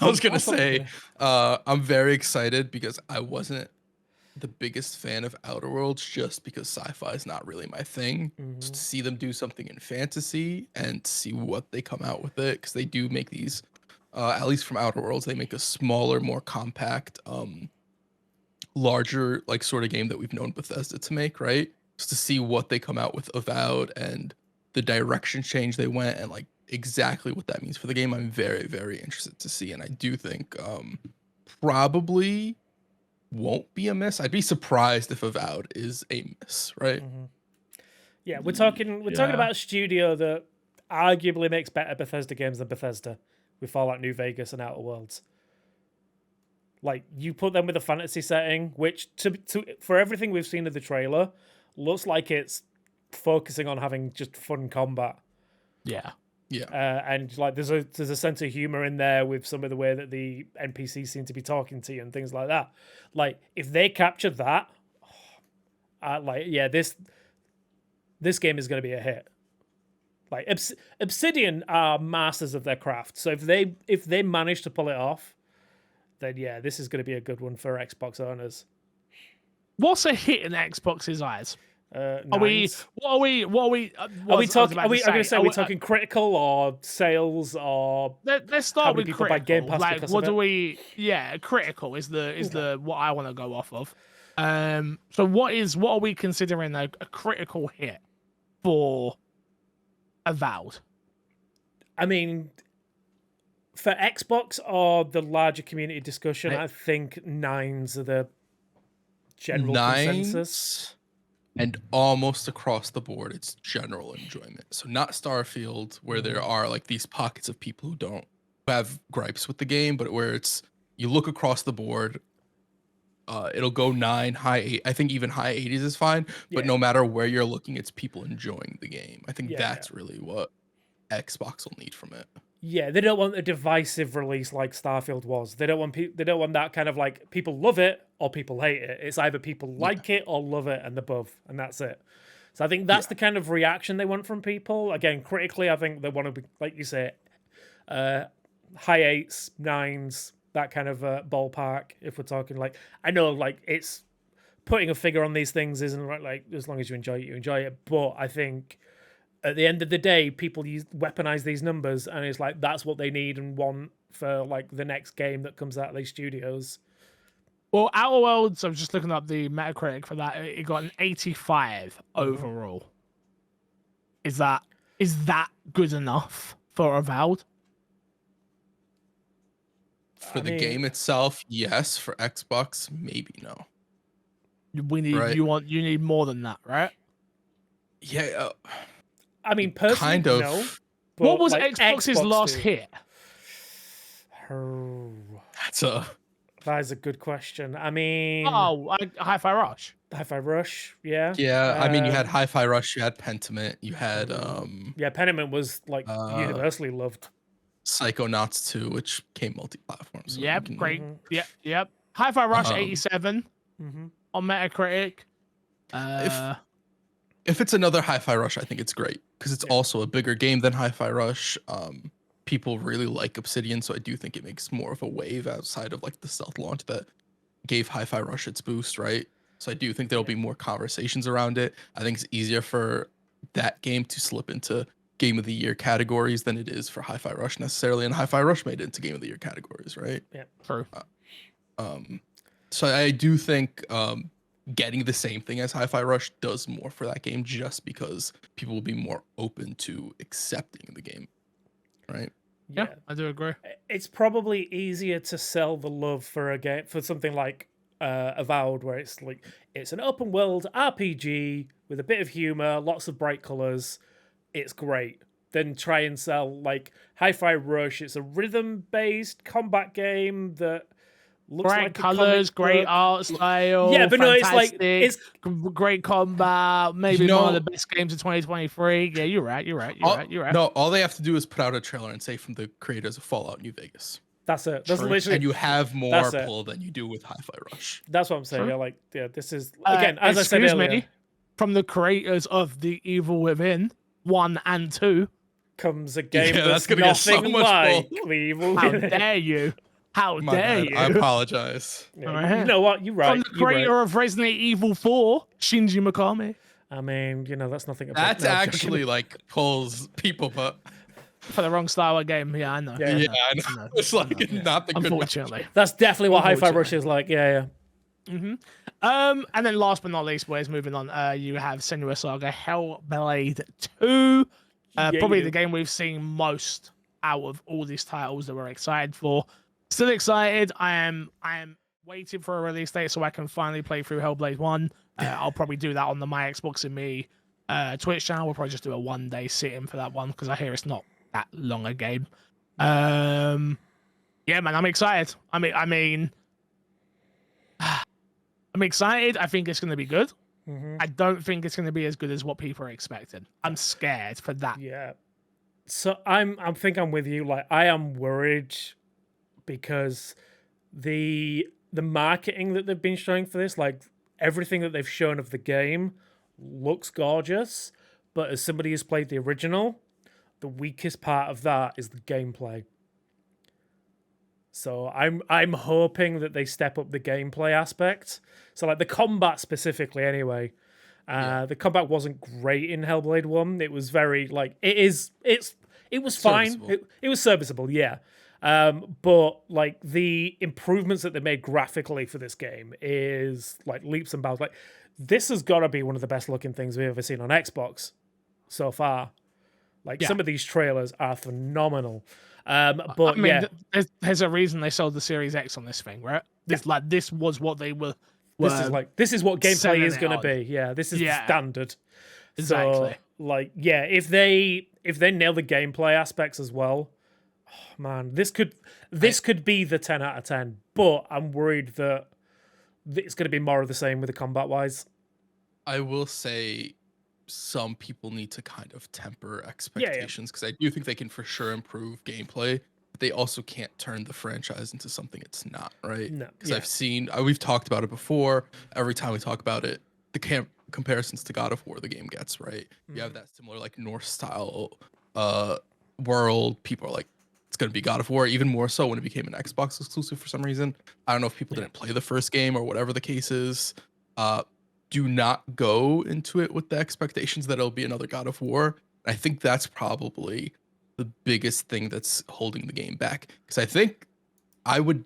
was gonna say, I'm very excited because I wasn't the biggest fan of Outer Worlds just because sci-fi is not really my thing. Just to see them do something in fantasy and see what they come out with it, because they do make these, at least from Outer Worlds, they make a smaller, more compact, larger like sort of game that we've known Bethesda to make, right? Just to see what they come out with Avowed and the direction change they went and like exactly what that means for the game. I'm very, very interested to see, and I do think probably won't be a miss. I'd be surprised if Avowed is a miss, right? Yeah, we're talking about a studio that arguably makes better Bethesda games than Bethesda with Fallout New Vegas and Outer Worlds. Like, you put them with a fantasy setting, which for everything we've seen of the trailer, looks like it's focusing on having just fun combat. Yeah. And like there's a sense of humor in there with some of the way that the NPCs seem to be talking to you and things like that. Like, if they capture that, this game is going to be a hit. Like, Obsidian are masters of their craft, so if they manage to pull it off, then yeah, this is going to be a good one for Xbox owners. What's a hit in Xbox's eyes? Are we talking critical or sales or let's start with people critical. buy Game Pass like, what of do it? critical is the what I want to go off of. So what are we considering a critical hit for Avowed? I mean, for Xbox or the larger community discussion, I think 9s are the general consensus. And almost across the board, it's general enjoyment. So not Starfield, where there are like these pockets of people who have gripes with the game, but where it's, you look across the board, it'll go 9, high 8. I think even high 80s is fine. But no matter where you're looking, it's people enjoying the game. I think that's really what Xbox will need from it. Yeah, they don't want a divisive release like Starfield was. They don't want that kind of like people love it or people hate it. It's either people like it or love it and above, and that's it. So I think that's the kind of reaction they want from people. Again, critically, I think they want to be, like you say, high 8s, 9s, that kind of ballpark. If we're talking like, I know like it's putting a figure on these things isn't right. Like, as long as you enjoy it. But I think at the end of the day, people weaponize these numbers, and it's like that's what they need and want for like the next game that comes out of these studios. Well, Outer Worlds, I'm just looking up the Metacritic for that. It got an 85 overall. Is that good enough for Avowed? For the game itself, yes. For Xbox, maybe no. We need you need more than that, right? Yeah. I mean, personally, kind of. no. What was like, Xbox's last hit? That is a good question. I mean, Hi-Fi Rush. Hi-Fi Rush, yeah. Yeah, I mean, you had Hi-Fi Rush, you had Pentiment, you had Pentiment was like universally loved. Psychonauts 2, which came multi-platform. So great. Yep. Hi-Fi Rush 87 on Metacritic. If it's another Hi-Fi Rush, I think it's great because it's also a bigger game than Hi-Fi Rush. People really like Obsidian, so I do think it makes more of a wave outside of like the stealth launch that gave Hi-Fi Rush its boost, right? So I do think there'll be more conversations around it. I think it's easier for that game to slip into Game of the Year categories than it is for Hi-Fi Rush necessarily, and Hi-Fi Rush made it into Game of the Year categories, right? Yeah, true. So I do think getting the same thing as Hi-Fi Rush does more for that game just because people will be more open to accepting the game, right? Yeah, I do agree. It's probably easier to sell the love for a game for something like Avowed, where it's like it's an open world RPG with a bit of humor, lots of bright colors. It's great. Then try and sell like Hi-Fi Rush. It's a rhythm-based combat game that looks great like colors, great art style. Yeah, but no, it's like it's great combat. Maybe one of the best games of 2023. Yeah, you're right. No, all they have to do is put out a trailer and say from the creators of Fallout New Vegas. That's it. That's literally, and you have more pull than you do with Hi-Fi Rush. That's what I'm saying. Yeah, this is again as I said earlier, from the creators of The Evil Within 1 and 2 comes a game that's gonna get so much like The Evil How Within. dare you? How My dare bad. you? I apologize. Yeah, All you right. know what? You're right. From the You're right. creator of Resident Evil 4, Shinji Mikami. I mean, that's nothing. That's no, I'm joking. actually like pulls people, but For the wrong style of game. Yeah, I know. Yeah. yeah, I know. It's like not the good. Unfortunately. That's definitely what Hi-Fi Unfortunately. Rush is like. Yeah. And then last but not least, boys, moving on, you have Senua Saga Hellblade 2. Yeah, Probably you the do. game we've seen most out of all these titles that we're excited for. Still excited. I am waiting for a release date so I can finally play through Hellblade 1. I'll probably do that on the My Xbox and Me Twitch channel. We'll probably just do a 1-day sit-in for that one because I hear it's not that long a game. Yeah, man, I'm excited. I mean, I'm excited. I think it's going to be good. I don't think it's going to be as good as what people are expecting. I'm scared for that. Yeah. So I think I'm with you. Like, I am worried because the marketing that they've been showing for this, like everything that they've shown of the game looks gorgeous, but as somebody who's played the original, the weakest part of that is the gameplay. So I'm hoping that they step up the gameplay aspect. So like the combat specifically anyway. The combat wasn't great in Hellblade 1. It was very like it was fine. Serviceable. It was serviceable, yeah. But like the improvements that they made graphically for this game is like leaps and bounds. Like this has got to be one of the best looking things we've ever seen on Xbox so far. Like some of these trailers are phenomenal. But I mean, yeah, there's a reason they sold the Series X on this thing, right? This was what they were. This is what gameplay selling is it going to on. be. Yeah, this is the Yeah. standard. Exactly. So, like, yeah, if they nail the gameplay aspects as well, oh, man, this could be the 10 out of 10. But I'm worried that it's going to be more of the same with the combat wise. I will say some people need to kind of temper expectations because I do think they can for sure improve gameplay, but they also can't turn the franchise into something it's not, right? No, Because I've seen, we've talked about it before. Every time we talk about it, the comparisons to God of War the game gets, right? You have that similar like Norse style world. People are like, it's going to be God of War, even more so when it became an Xbox exclusive for some reason. I don't know if people didn't play the first game or whatever the case is. Do not go into it with the expectations that it'll be another God of War. I think that's probably the biggest thing that's holding the game back. Because I think I would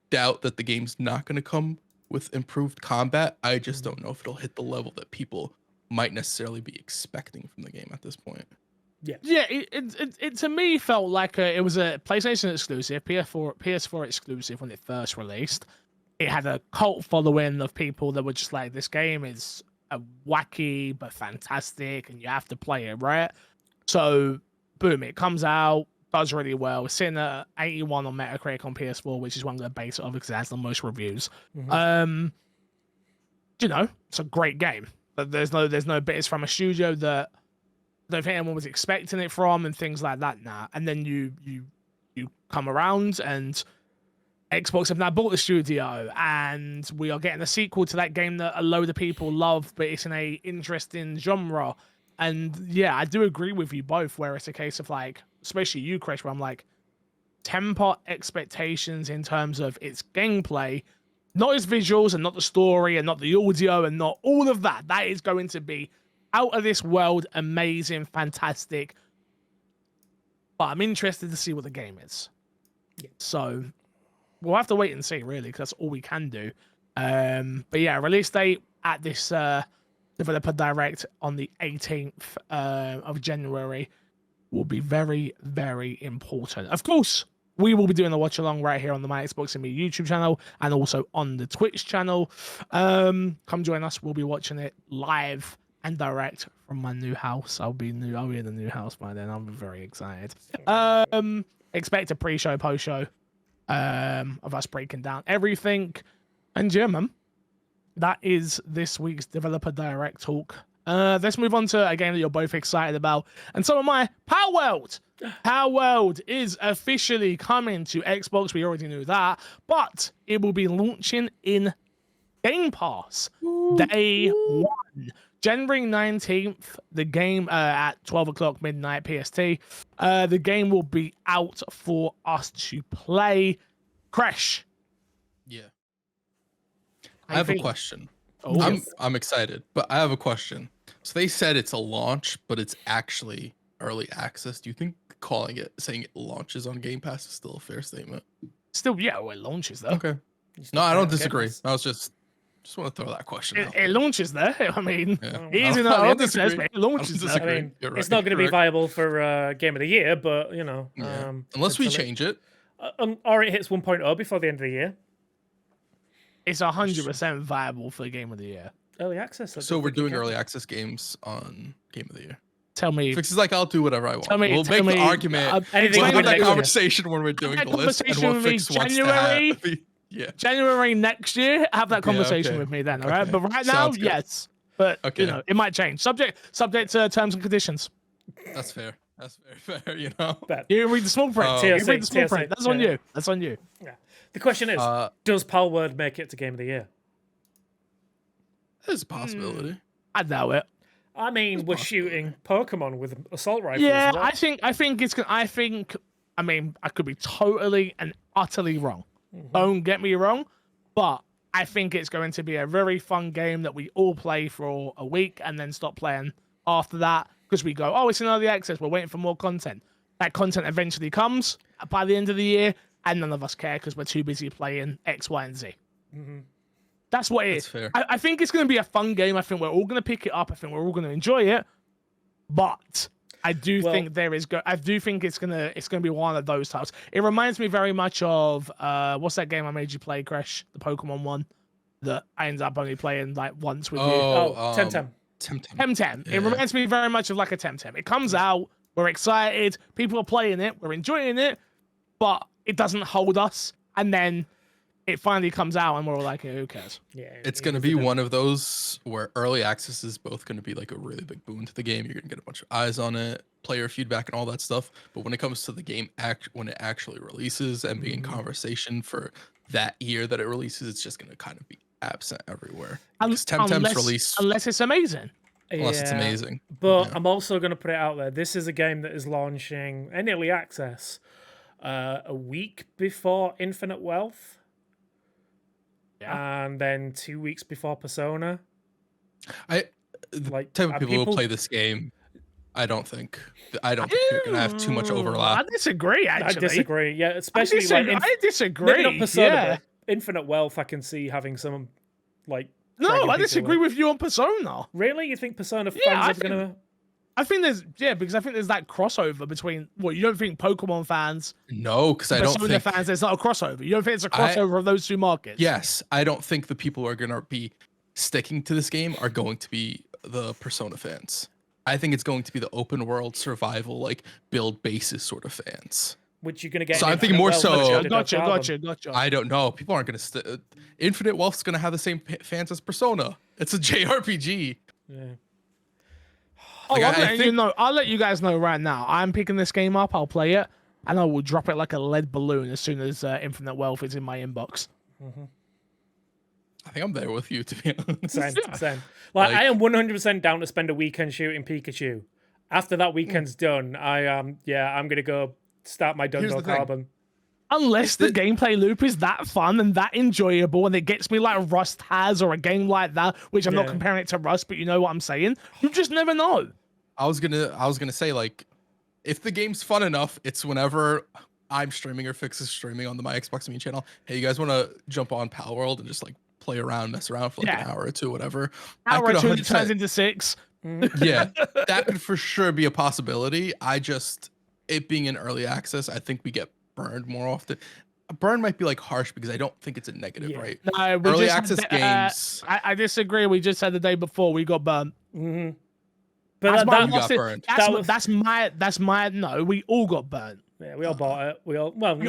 doubt that the game's not going to come with improved combat. I just don't know if it'll hit the level that people might necessarily be expecting from the game at this point. Yeah, it to me felt like it was a PlayStation exclusive, PS4 exclusive when it first released. It had a cult following of people that were just like, this game is a wacky but fantastic, and you have to play it, right? So, boom, it comes out, does really well. It's sitting at 81 on Metacritic on PS4, which is one of the base of because it has the most reviews. You know, it's a great game, but there's no bits from a studio that I don't think anyone was expecting it from and things like that. Nah, and then you come around and Xbox have now bought the studio, and we are getting a sequel to that game that a load of people love, but it's in a interesting genre. And yeah, I do agree with you both, where it's a case of like, especially you, Chris, where I'm like, temper expectations in terms of its gameplay, not its visuals and not the story and not the audio and not all of that. That is going to be out of this world, amazing, fantastic. But I'm interested to see what the game is. So we'll have to wait and see, really, because that's all we can do. But yeah, release date at this Developer Direct on the 18th of January will be very, very important. Of course, we will be doing a watch along right here on the My Xbox and Me YouTube channel and also on the Twitch channel. Come join us. We'll be watching it live and direct from my new house. I'll be in the new house by then. I'm very excited. Expect a pre-show, post-show of us breaking down everything. And yeah, man, that is this week's Developer Direct talk. Let's move on to a game that you're both excited about, and so am I. Palworld. Palworld is officially coming to Xbox. We already knew that, but it will be launching in Game Pass day 1. January 19th, the game at 12 o'clock midnight PST. The game will be out for us to play. Crash. Yeah. How I you have a feeling? question. Oh, I'm excited, but I have a question. So they said it's a launch, but it's actually early access. Do you think saying it launches on Game Pass is still a fair statement? still, yeah, well, it launches though. Okay. No, I don't disagree. I was just want to throw that question out. It launches there. I mean, Yeah. it is in I early don't access, disagree. but it launches I there. don't I disagree. mean, You're it's right, not going to be correct. viable for Game of the Year, but you know, Yeah. Unless we change it. Or it hits 1.0 before the end of the year. It's 100% viable for the Game of the Year. Early access. So we're doing early access games on Game of the Year. Tell me. Fix is like, I'll do whatever I want. We'll make the argument. Anything We'll have that next year. conversation when we're doing the list. And what Fix wants to have. Yeah. January next year, have that conversation with me then, all right? Okay. But right now, Sounds good. yes. But Okay. you know, it might change. Subject to terms and conditions. That's fair. That's very fair, you know. You read the small print. You read the small print. That's on you. That's on you. Yeah. The question is, does Palworld make it to Game of the Year? There's a possibility. I doubt it. I mean, we're shooting Pokemon with assault rifles. Yeah, What? I think it's. I mean, I could be totally and utterly wrong. Don't get me wrong, but I think it's going to be a very fun game that we all play for a week and then stop playing after that because we go, oh, it's in early access. We're waiting for more content. That content eventually comes by the end of the year, and none of us care because we're too busy playing X, Y, and Z. That's what it is. Fair. I think it's going to be a fun game. I think we're all going to pick it up. I think we're all going to enjoy it. But I do think I do think it's gonna be one of those types. It reminds me very much of what's that game I made you play, Crash? The Pokemon one that I ended up only playing like once with you. Temtem. Temtem. Yeah. It reminds me very much of like a Temtem. It comes out, we're excited, people are playing it, we're enjoying it, but it doesn't hold us. And then it finally comes out and we're all like, who cares? Yeah, it's going to be one of those where early access is both going to be like a really big boon to the game. You're going to get a bunch of eyes on it, player feedback and all that stuff. But when it comes to the game, when it actually releases and being in conversation for that year that it releases, it's just going to kind of be absent everywhere. Temtem's release, unless it's amazing. Unless it's amazing. But I'm also going to put it out there. This is a game that is launching in early access a week before Infinite Wealth. Yeah. And then 2 weeks before Persona. The type of people who play this game, I don't think you're gonna have too much overlap. I disagree. Actually, I disagree. Yeah, especially I disagree. Maybe not Persona, but Infinite Wealth. I can see having some like. No, I disagree with you on Persona. Really, you think Persona fans are gonna? I think because I think there's that crossover between. Well, you don't think Pokemon fans? No, because I don't think Persona fans. There's not a crossover. You don't think it's a crossover of those two markets? Yes, I don't think the people who are gonna be sticking to this game are going to be the Persona fans. I think it's going to be the open world survival, like build bases sort of fans. Which you're gonna get. So I'm thinking more so. Gotcha. I don't know. People aren't gonna. Infinite Wealth's gonna have the same fans as Persona. It's a JRPG. Yeah. Like, I'll let you guys know right now. I'm picking this game up. I'll play it, and I will drop it like a lead balloon as soon as Infinite Wealth is in my inbox. I think I'm there with you, to be honest. Same. Like, I am 100% down to spend a weekend shooting Pikachu. After that weekend's done, I'm gonna go start my Dundalk album. Unless the gameplay loop is that fun and that enjoyable and it gets me like Rust has or a game like that, which I'm not comparing it to Rust, but you know what I'm saying? You just never know. I was gonna say, like, if the game's fun enough, it's whenever I'm streaming or Fix is streaming on my Xbox Me channel. Hey, you guys want to jump on Palworld and just like play around, mess around for like an hour or two, whatever. Hour or two turns into 6. Yeah, that could for sure be a possibility. It being in early access, I think we get burned more often. Burn might be like harsh because I don't think it's a negative, right? No, early access games. I disagree. We just said the day before we got burnt. But that's my no. We all got burnt. Yeah, we all bought it. We all got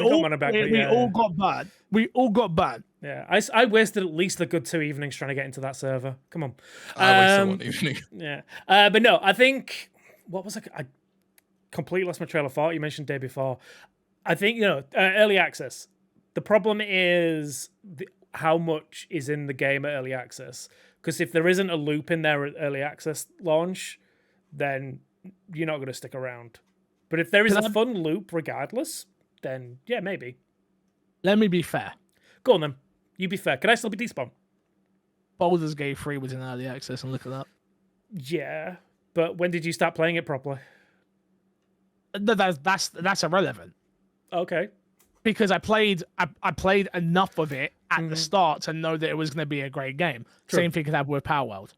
burnt. We all got burnt. Yeah, I wasted at least a good 2 evenings trying to get into that server. Come on. I wasted 1 evening. Yeah, but no, I think what was I completely lost my trail of thought. You mentioned day before. I think early access. The problem is how much is in the game at early access. Because if there isn't a loop in there at early access launch, then you're not going to stick around. But if there is a fun loop regardless, then yeah, maybe. Let me be fair. Go on then. You be fair. Can I still be despawn? Baldur's Gate 3 was in early access, and look at that. Yeah, but when did you start playing it properly? That's irrelevant. Okay. Because I played enough of it at the start to know that it was going to be a great game. True. Same thing could happen with Palworld.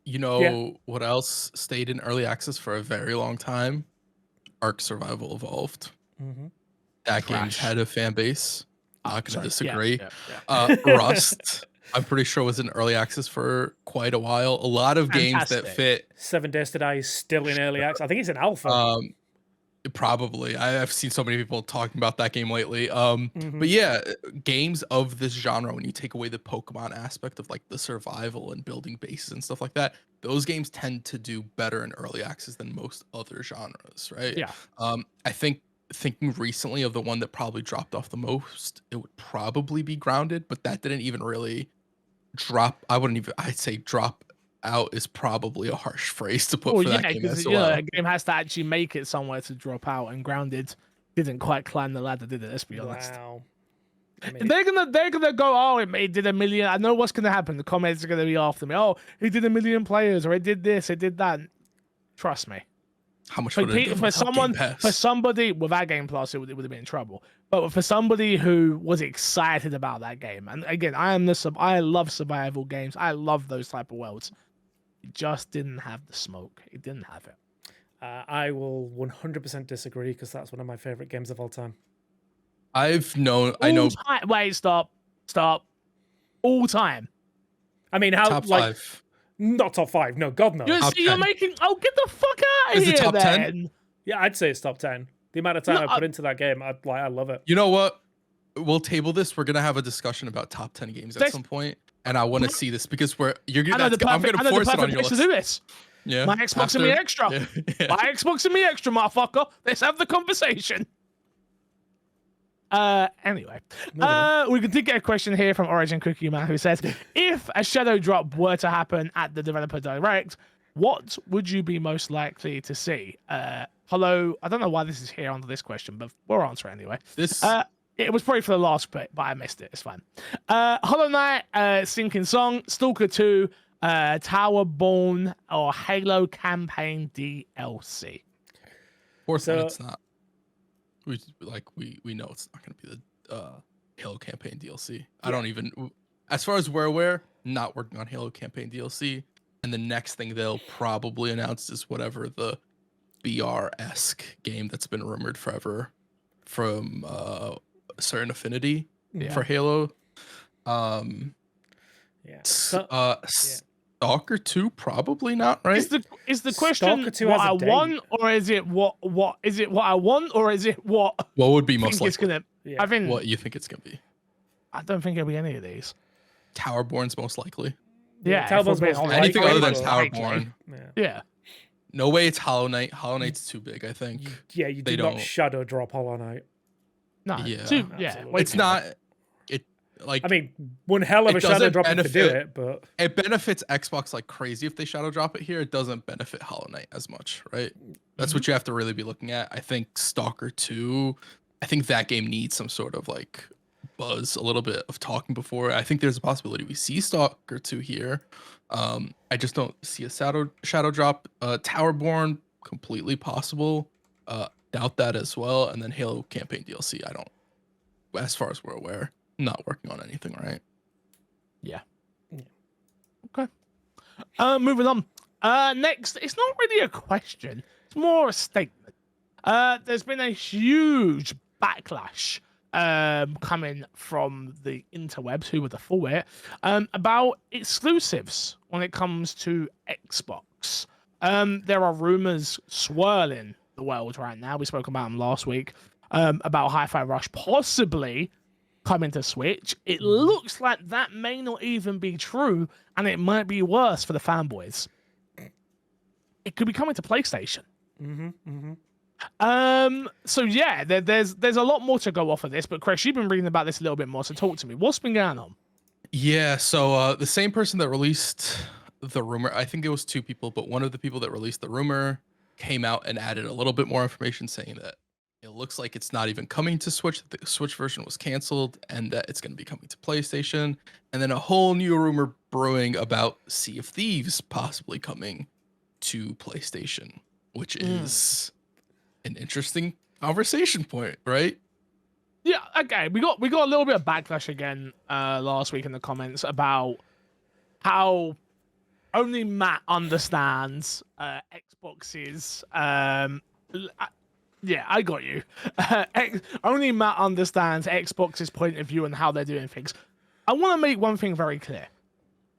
You know what else stayed in early access for a very long time? Ark Survival Evolved. That game's had a fan base. Not going to disagree. Rust, I'm pretty sure, was in early access for quite a while. A lot of games that fit. 7 Days to Die is still in early access. I think it's in alpha. Probably. I've seen so many people talking about that game lately. But yeah, games of this genre, when you take away the Pokemon aspect of like the survival and building bases and stuff like that, those games tend to do better in early access than most other genres, right? Yeah. I think thinking recently of the one that probably dropped off the most, it would probably be Grounded, but that didn't even really drop. I'd say drop out is probably a harsh phrase to put for that game as well. A game has to actually make it somewhere to drop out, and Grounded didn't quite climb the ladder, did it? Let's be honest. Wow. I mean, they're gonna go, oh, it did 1 million. I know what's gonna happen. The comments are gonna be after me. Oh, it did 1 million players, or it did this, it did that. Trust me. How much would it do for somebody without Game Plus, it would have been in trouble. But for somebody who was excited about that game, and again, I love survival games. I love those type of worlds. It just didn't have the smoke. It didn't have it. I will 100% disagree because that's one of my favorite games of all time. I know. Wait, stop. All time. I mean, how top like 5. Not top 5. No, God no. You're making. Oh, get the fuck out of Is here! it top then. 10? Yeah, I'd say it's top 10. The amount of time I put into that game, I love it. You know what? We'll table this. We're gonna have a discussion about top 10 games at some point, and I want to see this because I'm gonna force it on your list. To do this. Yeah, my Xbox and me extra. Yeah. My Xbox and me extra, motherfucker. Let's have the conversation. Anyway, we did get a question here from Origin Cookie Man who says, if a shadow drop were to happen at the developer direct, what would you be most likely to see? Hello, I don't know why this is here under this question, but we'll answer it anyway. It was probably for the last bit, but I missed it. It's fine. Hollow Knight, Sinking Song, Stalker 2, Towerborn, or Halo Campaign DLC. Fortunately, it's not. We know it's not going to be the Halo Campaign DLC. Yeah. I don't even, as far as we're aware, not working on Halo Campaign DLC. And the next thing they'll probably announce is whatever the BR-esque game that's been rumored forever from certain affinity for Halo. Stalker 2 probably not, right? Is the question what I want, or is it what is it what I want, or is it what would be most likely? It's gonna, I think what you think it's gonna be. I don't think it'll be any of these. Towerborn's most likely. Yeah, Towerborn's most likely. Anything other than Towerborn. Yeah. No way it's Hollow Knight. Hollow Knight's too big, I think. Yeah, you do not shadow drop Hollow Knight. No. Yeah. It's not. Like, I mean, one hell of a shadow drop to do it, but it benefits Xbox like crazy if they shadow drop it here. It doesn't benefit Hollow Knight as much, right? That's what you have to really be looking at. I think Stalker 2, I think that game needs some sort of like buzz, a little bit of talking before. I think there's a possibility we see Stalker 2 here. I just don't see a shadow drop. Towerborn, completely possible. Doubt that as well. And then Halo Campaign DLC, I don't, as far as we're aware, not working on anything, right? Yeah. Okay. Moving on. Next, it's not really a question. It's more a statement. There's been a huge backlash coming from the interwebs, who would have thought it, about exclusives when it comes to Xbox. There are rumors swirling the world right now. We spoke about them last week, about Hi-Fi Rush possibly coming to Switch. It looks like that may not even be true, and it might be worse for the fanboys. It could be coming to PlayStation. So yeah, there's a lot more to go off of this, but Chris, you've been reading about this a little bit more, so talk to me. What's been going on? Yeah, so the same person that released the rumor, I think it was 2 people, but one of the people that released the rumor came out and added a little bit more information saying that it looks like it's not even coming to Switch. The Switch version was canceled, and that it's going to be coming to PlayStation. And then a whole new rumor brewing about Sea of Thieves possibly coming to PlayStation, which is an interesting conversation point, right? Yeah, okay. We got a little bit of backlash again last week in the comments about how only Matt understands Xbox's yeah, I got you. Only Matt understands Xbox's point of view and how they're doing things. I want to make one thing very clear.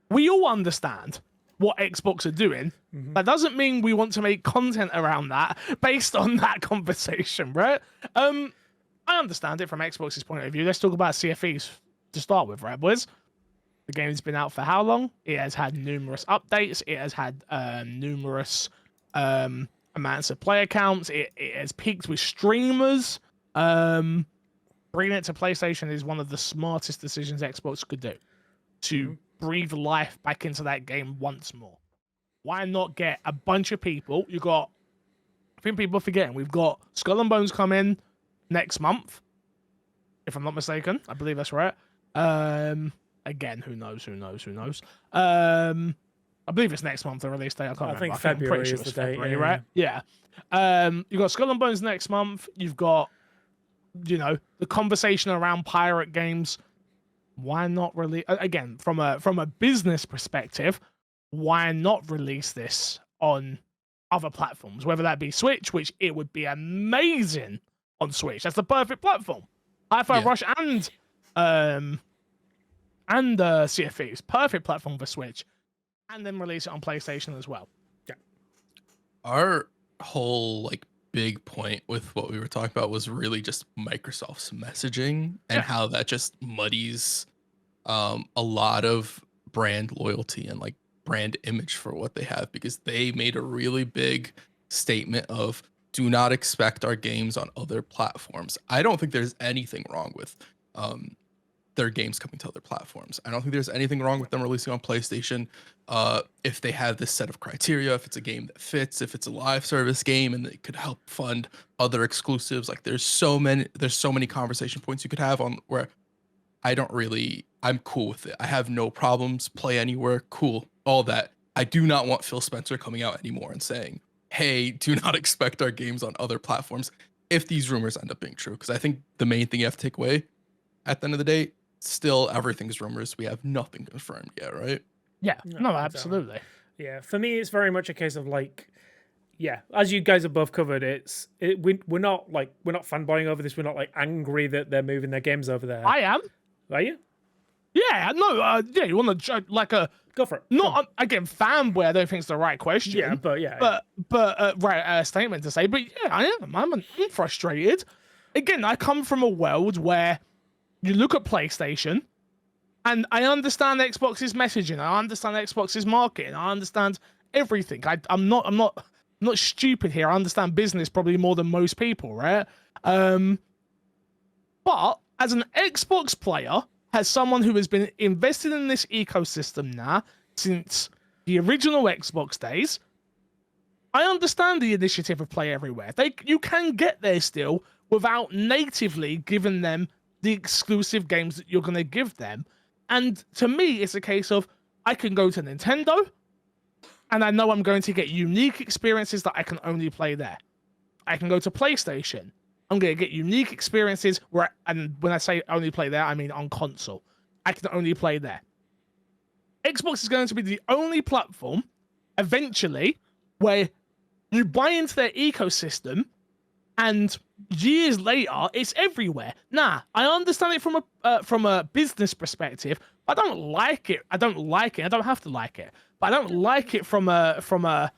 We all understand what Xbox are doing. That doesn't mean we want to make content around that based on that conversation, right? I understand it from Xbox's point of view. Let's talk about Sea of Thieves to start with, right, boys? The game's been out for how long? It has had numerous updates. It has had numerous amounts of player counts. It has peaked with streamers. Bringing it to PlayStation is one of the smartest decisions Xbox could do to breathe life back into that game once more. Why not get a bunch of people? I think people are forgetting, we've got Skull and Bones come in next month, if I'm not mistaken. I believe that's right. Again, who knows? I believe it's next month, the release date. I can't remember. Think February is the date, right? Yeah. You've got Skull and Bones next month. You've got, the conversation around pirate games. Why not release, again, from a business perspective, why not release this on other platforms, whether that be Switch, which it would be amazing on Switch. That's the perfect platform. Hi-Fi Rush and Sea of Thieves, perfect platform for Switch, and then release it on PlayStation as well. Yeah. Our whole big point with what we were talking about was really just Microsoft's messaging and how that just muddies a lot of brand loyalty and brand image for what they have, because they made a really big statement of do not expect our games on other platforms. I don't think there's anything wrong with their games coming to other platforms. I don't think there's anything wrong with them releasing on PlayStation if they have this set of criteria, if it's a game that fits, if it's a live service game and it could help fund other exclusives. There's so many conversation points you could have on where I'm cool with it. I have no problems, play anywhere, cool, all that. I do not want Phil Spencer coming out anymore and saying, hey, do not expect our games on other platforms if these rumors end up being true. Because I think the main thing you have to take away at the end of the day, still everything's rumors. We have nothing confirmed yet, right? Yeah, no, absolutely. Yeah, for me, it's very much a case of as you guys have both covered, we're not fanboying over this. We're not angry that they're moving their games over there. I am. Are you? Yeah, no, you want to go for it. Not again, fanboy. I don't think it's the right question. Yeah, but right statement to say. But yeah, I am. I'm frustrated. Again, I come from a world where you look at PlayStation, and I understand Xbox's messaging. I understand Xbox's marketing. I understand everything. I'm not stupid here. I understand business probably more than most people, right? But as an Xbox player, as someone who has been invested in this ecosystem now since the original Xbox days, I understand the initiative of Play Everywhere. You can get there still without natively giving them the exclusive games that you're going to give them. And to me, it's a case of I can go to Nintendo and I know I'm going to get unique experiences that I can only play there. I can go to PlayStation. I'm going to get unique experiences and when I say only play there, I mean on console. I can only play there. Xbox is going to be the only platform eventually where you buy into their ecosystem and years later it's everywhere. Nah, I understand it from a business perspective. I don't like it. I don't have to like it, but I don't like it from a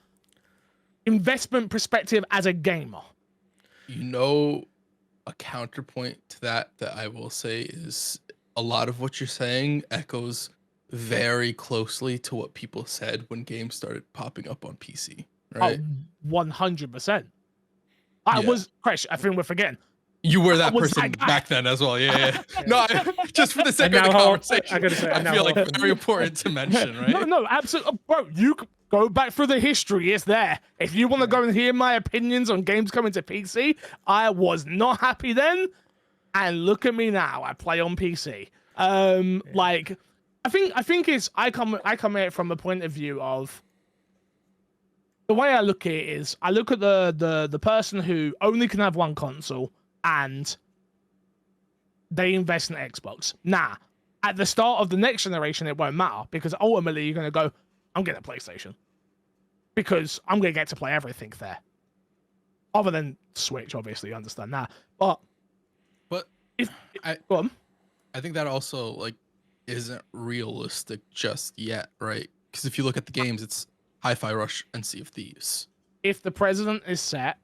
investment perspective as a gamer. A counterpoint to that I will say is a lot of what you're saying echoes very closely to what people said when games started popping up on PC, right? 100%. I think we're forgetting. You were that person back then as well. Yeah. No, just for the sake of the conversation, I feel very important to mention, right? No, absolutely. Bro, Go back through the history. It's there. If you want to go and hear my opinions on games coming to PC, I was not happy then, and look at me now. I play on PC. Like, I think it's I come at it from the point of view of the way I look at it is I look at the person who only can have one console and they invest in Xbox. Nah, at the start of the next generation, it won't matter because ultimately you're gonna go, I'm getting a PlayStation because I'm gonna get to play everything there, other than Switch. Obviously, you understand that, but go on. I think that also like isn't realistic just yet, right? Because if you look at the games, it's Hi-Fi Rush and Sea of Thieves. If the president is set,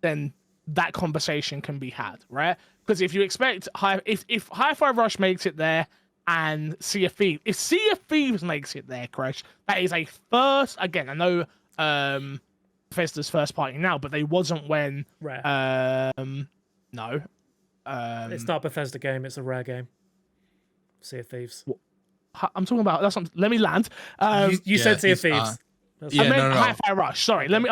then that conversation can be had, right? Because if you expect if Hi-Fi Rush makes it there and Sea of Thieves, if Sea of Thieves makes it there, Crash, that is a first. Again, I know Bethesda's first party now, but they wasn't when Rare. No. It's not a Bethesda game, it's a Rare game. Sea of Thieves. I'm talking about let me land. You said Sea of Thieves. I meant Hi-Fi Rush. Sorry, let me.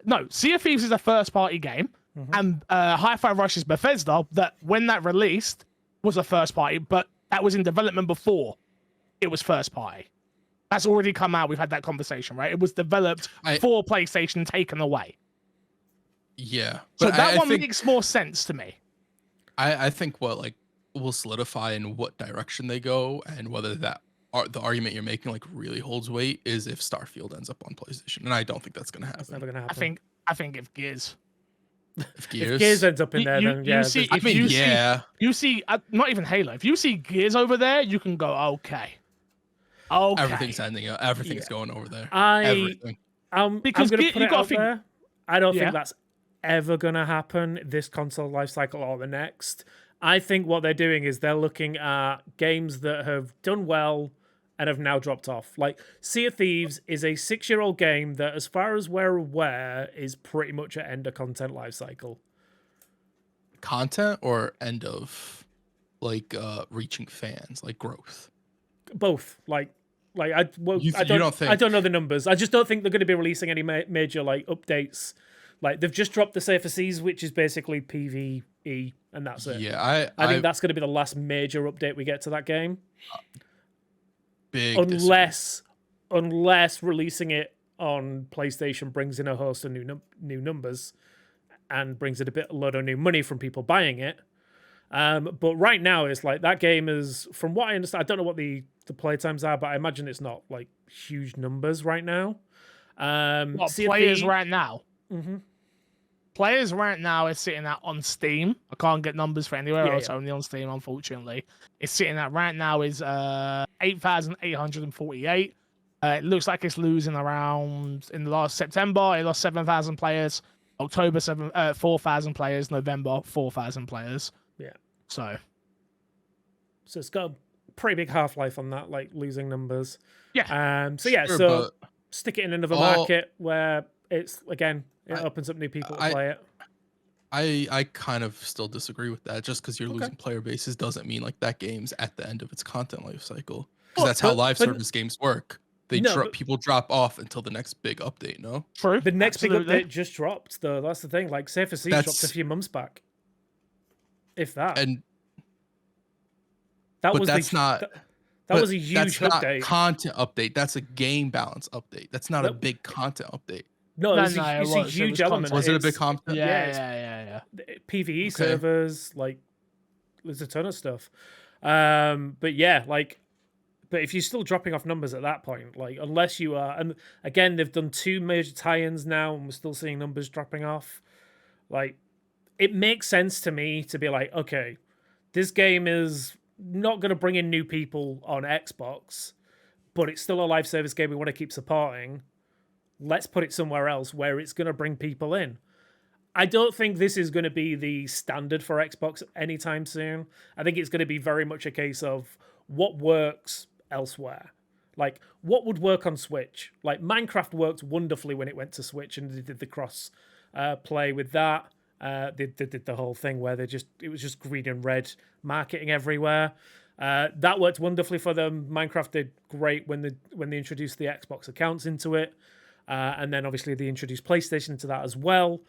No. Sea of Thieves is a first party game, and Hi-Fi Rush is Bethesda. That when that released was a first party, but that was in development before it was first party. That's already come out. We've had that conversation, right? It was developed for PlayStation, taken away. Yeah, so that one makes more sense to me. I think what like will solidify in what direction they go and whether that the argument you're making like really holds weight is if Starfield ends up on PlayStation, and I don't think that's gonna happen. That's never gonna happen. I think if Gears if Gears ends up in there, then yeah. You see, not even Halo. If you see Gears over there, you can go okay. Everything's ending up. Everything's going over there. Everything. Because you got to there. I don't think that's ever gonna happen this console lifecycle or the next. I think what they're doing is they're looking at games that have done well and have now dropped off. Like Sea of Thieves is a 6-year-old game that, as far as we're aware, is pretty much at end of content lifecycle. Content or end of like reaching fans, like growth? Both. I don't know the numbers. I just don't think they're going to be releasing any major like updates. Like they've just dropped the Safer Seas, which is basically PvE, and that's it. Yeah, I think that's going to be the last major update we get to that game. Big unless releasing it on PlayStation brings in a host of new numbers and brings in a load of new money from people buying it. But right now, it's like that game is, from what I understand, I don't know what the play times are, but I imagine it's not like huge numbers right now. Players right now? Mm-hmm. Players right now is sitting at on Steam. I can't get numbers for anywhere else. Only on Steam, unfortunately. It's sitting at right now is 8,848. It looks like it's losing around in the last September. It lost 7,000 players. October 4,000 players. November 4,000 players. Yeah. So it's got a pretty big half-life on that, like losing numbers. Yeah. So stick it in another market where it's again. It opens up new people to play it. I kind of still disagree with that. Just because you're losing player bases doesn't mean like that game's at the end of its content life cycle. Because that's how live service games work. People drop off until the next big update. No, true. The next big update just dropped, though. That's the thing. Like Safer Seas dropped a few months back, if that. And that but was that's not. That was a huge update. Not content update. That's a game balance update. That's not a big content update. No, it's a huge element. Was it a big content? Yeah. PvE servers, like there's a ton of stuff. But if you're still dropping off numbers at that point, like unless you are, and again they've done 2 major tie-ins now, and we're still seeing numbers dropping off. Like it makes sense to me to be like, okay, this game is not going to bring in new people on Xbox, but it's still a live service game we want to keep supporting. Let's put it somewhere else where it's going to bring people in. I don't think this is going to be the standard for Xbox anytime soon. I think it's going to be very much a case of what works elsewhere. Like, what would work on Switch? Like, Minecraft worked wonderfully when it went to Switch, and they did the cross play with that. They did the whole thing where it was just green and red marketing everywhere. That worked wonderfully for them. Minecraft did great when they introduced the Xbox accounts into it, and then obviously they introduced PlayStation into that as well.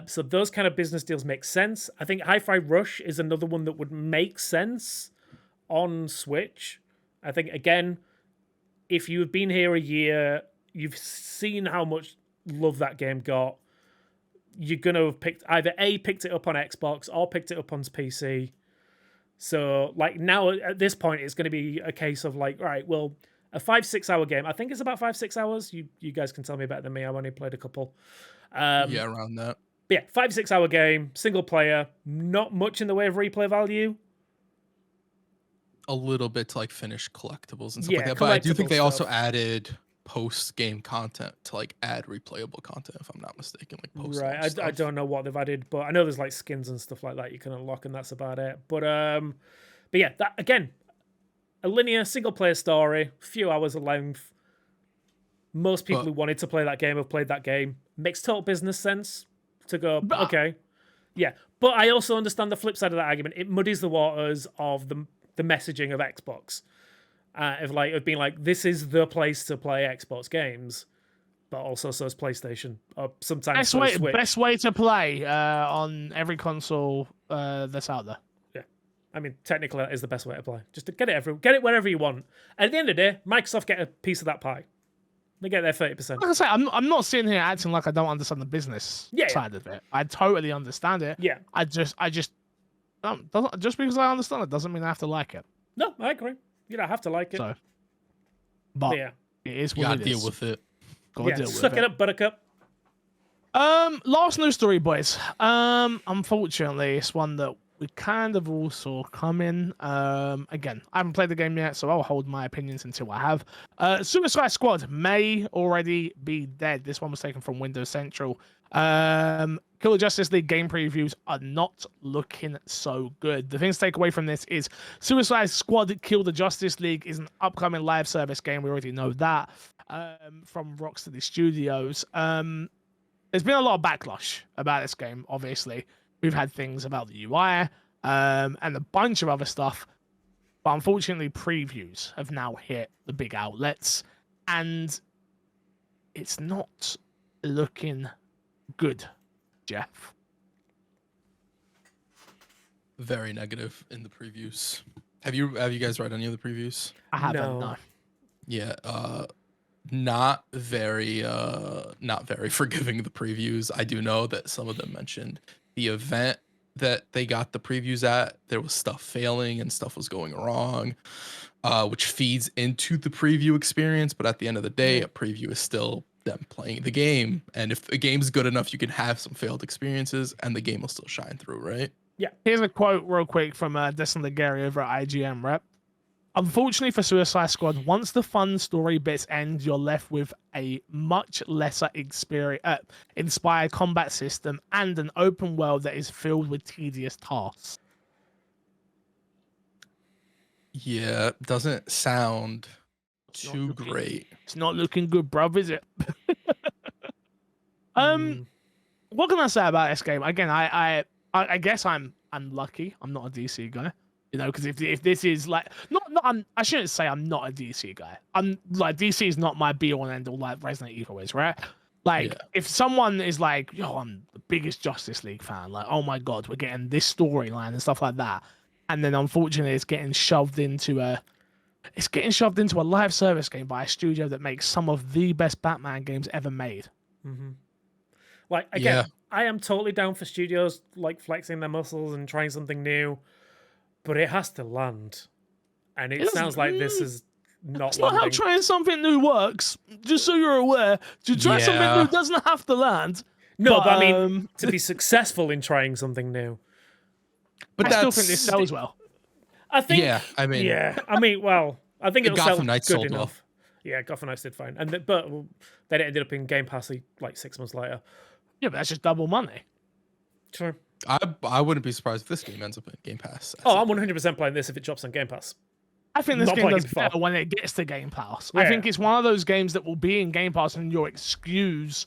So those kind of business deals make sense. I think Hi-Fi Rush is another one that would make sense on Switch. I think, again, if you've been here a year, you've seen how much love that game got, you're going to have picked it up on Xbox or picked it up on PC. So, like, now at this point, it's going to be a case of, like, all right, well, a 5-6 hour game. I think it's about 5-6 hours. You guys can tell me better than me. I've only played a couple. Yeah, around that. But yeah, 5-6 hour game, single player, not much in the way of replay value. A little bit to like finish collectibles and stuff Yeah, like that. But I do think they collectible also stuff. added post-game content to like add replayable content, if I'm not mistaken. Like post Right, I don't know what they've added, but I know there's like skins and stuff like that you can unlock, and that's about it. But yeah, that again, a linear single player story, few hours of length. Most people who wanted to play that game have played that game. Makes total business sense to go, okay. Yeah. But I also understand the flip side of that argument. It muddies the waters of the messaging of Xbox. Of being like, this is the place to play Xbox games, but also so is PlayStation. Or sometimes Switch. Best way to play on every console that's out there. Yeah. I mean, technically that is the best way to play. Just to get it wherever you want. At the end of the day, Microsoft get a piece of that pie. They get their 30%. Like I say, I'm not sitting here acting like I don't understand the business side of it. I totally understand it. Yeah. I just just because I understand it doesn't mean I have to like it. No, I agree. You don't have to like it. So, but yeah, it is you what gotta it deal is. with it. Gotta deal with suck it up, Buttercup. Last news story, boys. Unfortunately, it's one that we kind of all saw coming. Again, I haven't played the game yet, so I'll hold my opinions until I have. Suicide Squad may already be dead. This one was taken from Windows Central. Killer Justice League game previews are not looking so good. The thing to take away from this is Suicide Squad Kill the Justice League is an upcoming live service game. We already know that from Rocksteady Studios. There's been a lot of backlash about this game, obviously. We've had things about the UI and a bunch of other stuff. But unfortunately, previews have now hit the big outlets. And it's not looking good, Jeff. Very negative in the previews. Have you guys read any of the previews? I haven't, no. Yeah, not very forgiving of the previews. I do know that some of them mentioned the event that they got the previews at, there was stuff failing and stuff was going wrong, which feeds into the preview experience. But at the end of the day, a preview is still them playing the game. And if a game's good enough, you can have some failed experiences and the game will still shine through, right? Yeah. Here's a quote real quick from Destin Legary over at IGN Rep. Unfortunately for Suicide Squad, once the fun story bits end, you're left with a much lesser inspired combat system and an open world that is filled with tedious tasks. Yeah, doesn't sound too great. It's not looking good, bruv, is it? What can I say about this game? Again, I guess I'm lucky. I'm not a DC guy. You know, because if this is like I shouldn't say I'm not a DC guy. I'm like, DC is not my be all and end all like Resident Evil is, right? Like if someone is like, yo, I'm the biggest Justice League fan, like, oh my god, we're getting this storyline and stuff like that, and then unfortunately it's getting shoved into a live service game by a studio that makes some of the best Batman games ever made. Mm-hmm. Like again, I am totally down for studios like flexing their muscles and trying something new. But it has to land. And it sounds like this is not it's landing. Not how trying something new works. Just so you're aware. To try something new doesn't have to land. No, but I mean, to be successful in trying something new. But I still think this sells well. I think. I mean, well, I think it'll sell Knights good sold enough. Well. Yeah, Gotham Knights did fine. But then it ended up in Game Pass like 6 months later. Yeah, but that's just double money. True. I wouldn't be surprised if this game ends up in Game Pass. Oh, I'm 100% playing this if it drops on Game Pass. I think this game does better when it gets to Game Pass. Yeah. I think it's one of those games that will be in Game Pass and you'll excuse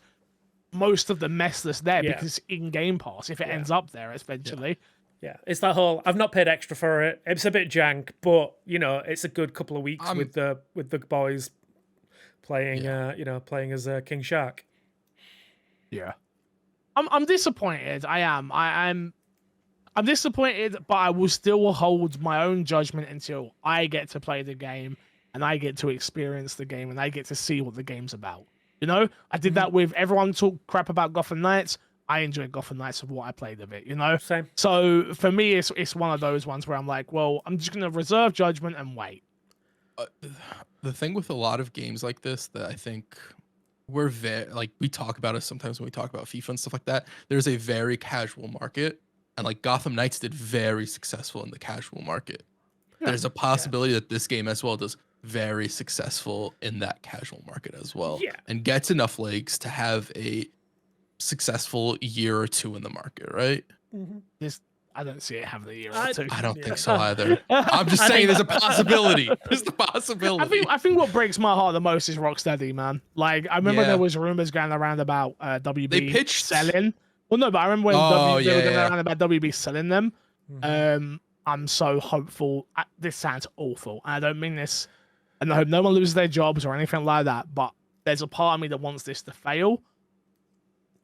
most of the mess that's there because it's in Game Pass if it ends up there eventually. Yeah, it's that whole. I've not paid extra for it. It's a bit jank, but you know, it's a good couple of weeks with the boys playing. Playing as King Shark. Yeah, I'm disappointed. I am. I'm disappointed, but I will still hold my own judgment until I get to play the game and I get to experience the game and I get to see what the game's about. You know, I did that with everyone talk crap about Gotham Knights. I enjoyed Gotham Knights of what I played of it, you know? Same. So for me, it's one of those ones where I'm like, well, I'm just going to reserve judgment and wait. The thing with a lot of games like this that I think we're we talk about it sometimes when we talk about FIFA and stuff like that, there's a very casual market. And like Gotham Knights did very successful in the casual market. Yeah. There's a possibility that this game as well does very successful in that casual market as well. Yeah. And gets enough legs to have a successful year or two in the market, right? I don't see it having a year or two. I don't think so either. I'm just saying there's a possibility. There's the possibility. I think what breaks my heart the most is Rocksteady, man. Like, I remember there was rumors going around about WB they pitched selling. Well, no, but I remember when they were going around about WB selling them. I'm so hopeful. This sounds awful. And I don't mean this, and I hope no one loses their jobs or anything like that, but there's a part of me that wants this to fail.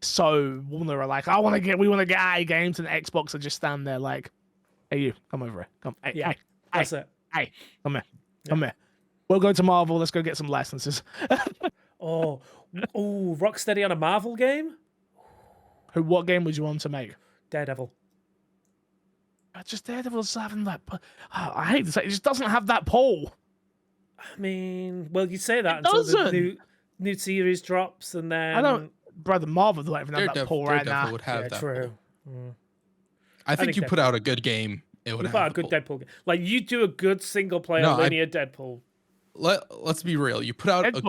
So Warner are like, we want to get our games, and Xbox are just stand there like, hey, you, come over here. Come, hey, that's it. Hey, come here. Come here. We'll go to Marvel. Let's go get some licenses. Rocksteady on a Marvel game? What game would you want to make? Daredevil. Just Daredevil's having that. I hate to say it just doesn't have that pull. I mean, well, you say that until the new series drops, and then I don't. Brother, Marvel don't even have that pull right now. Would have that true. I think you put out a good game. It would have a good Deadpool game. Like, you do a good single player linear Deadpool. Let's be real. You put out a good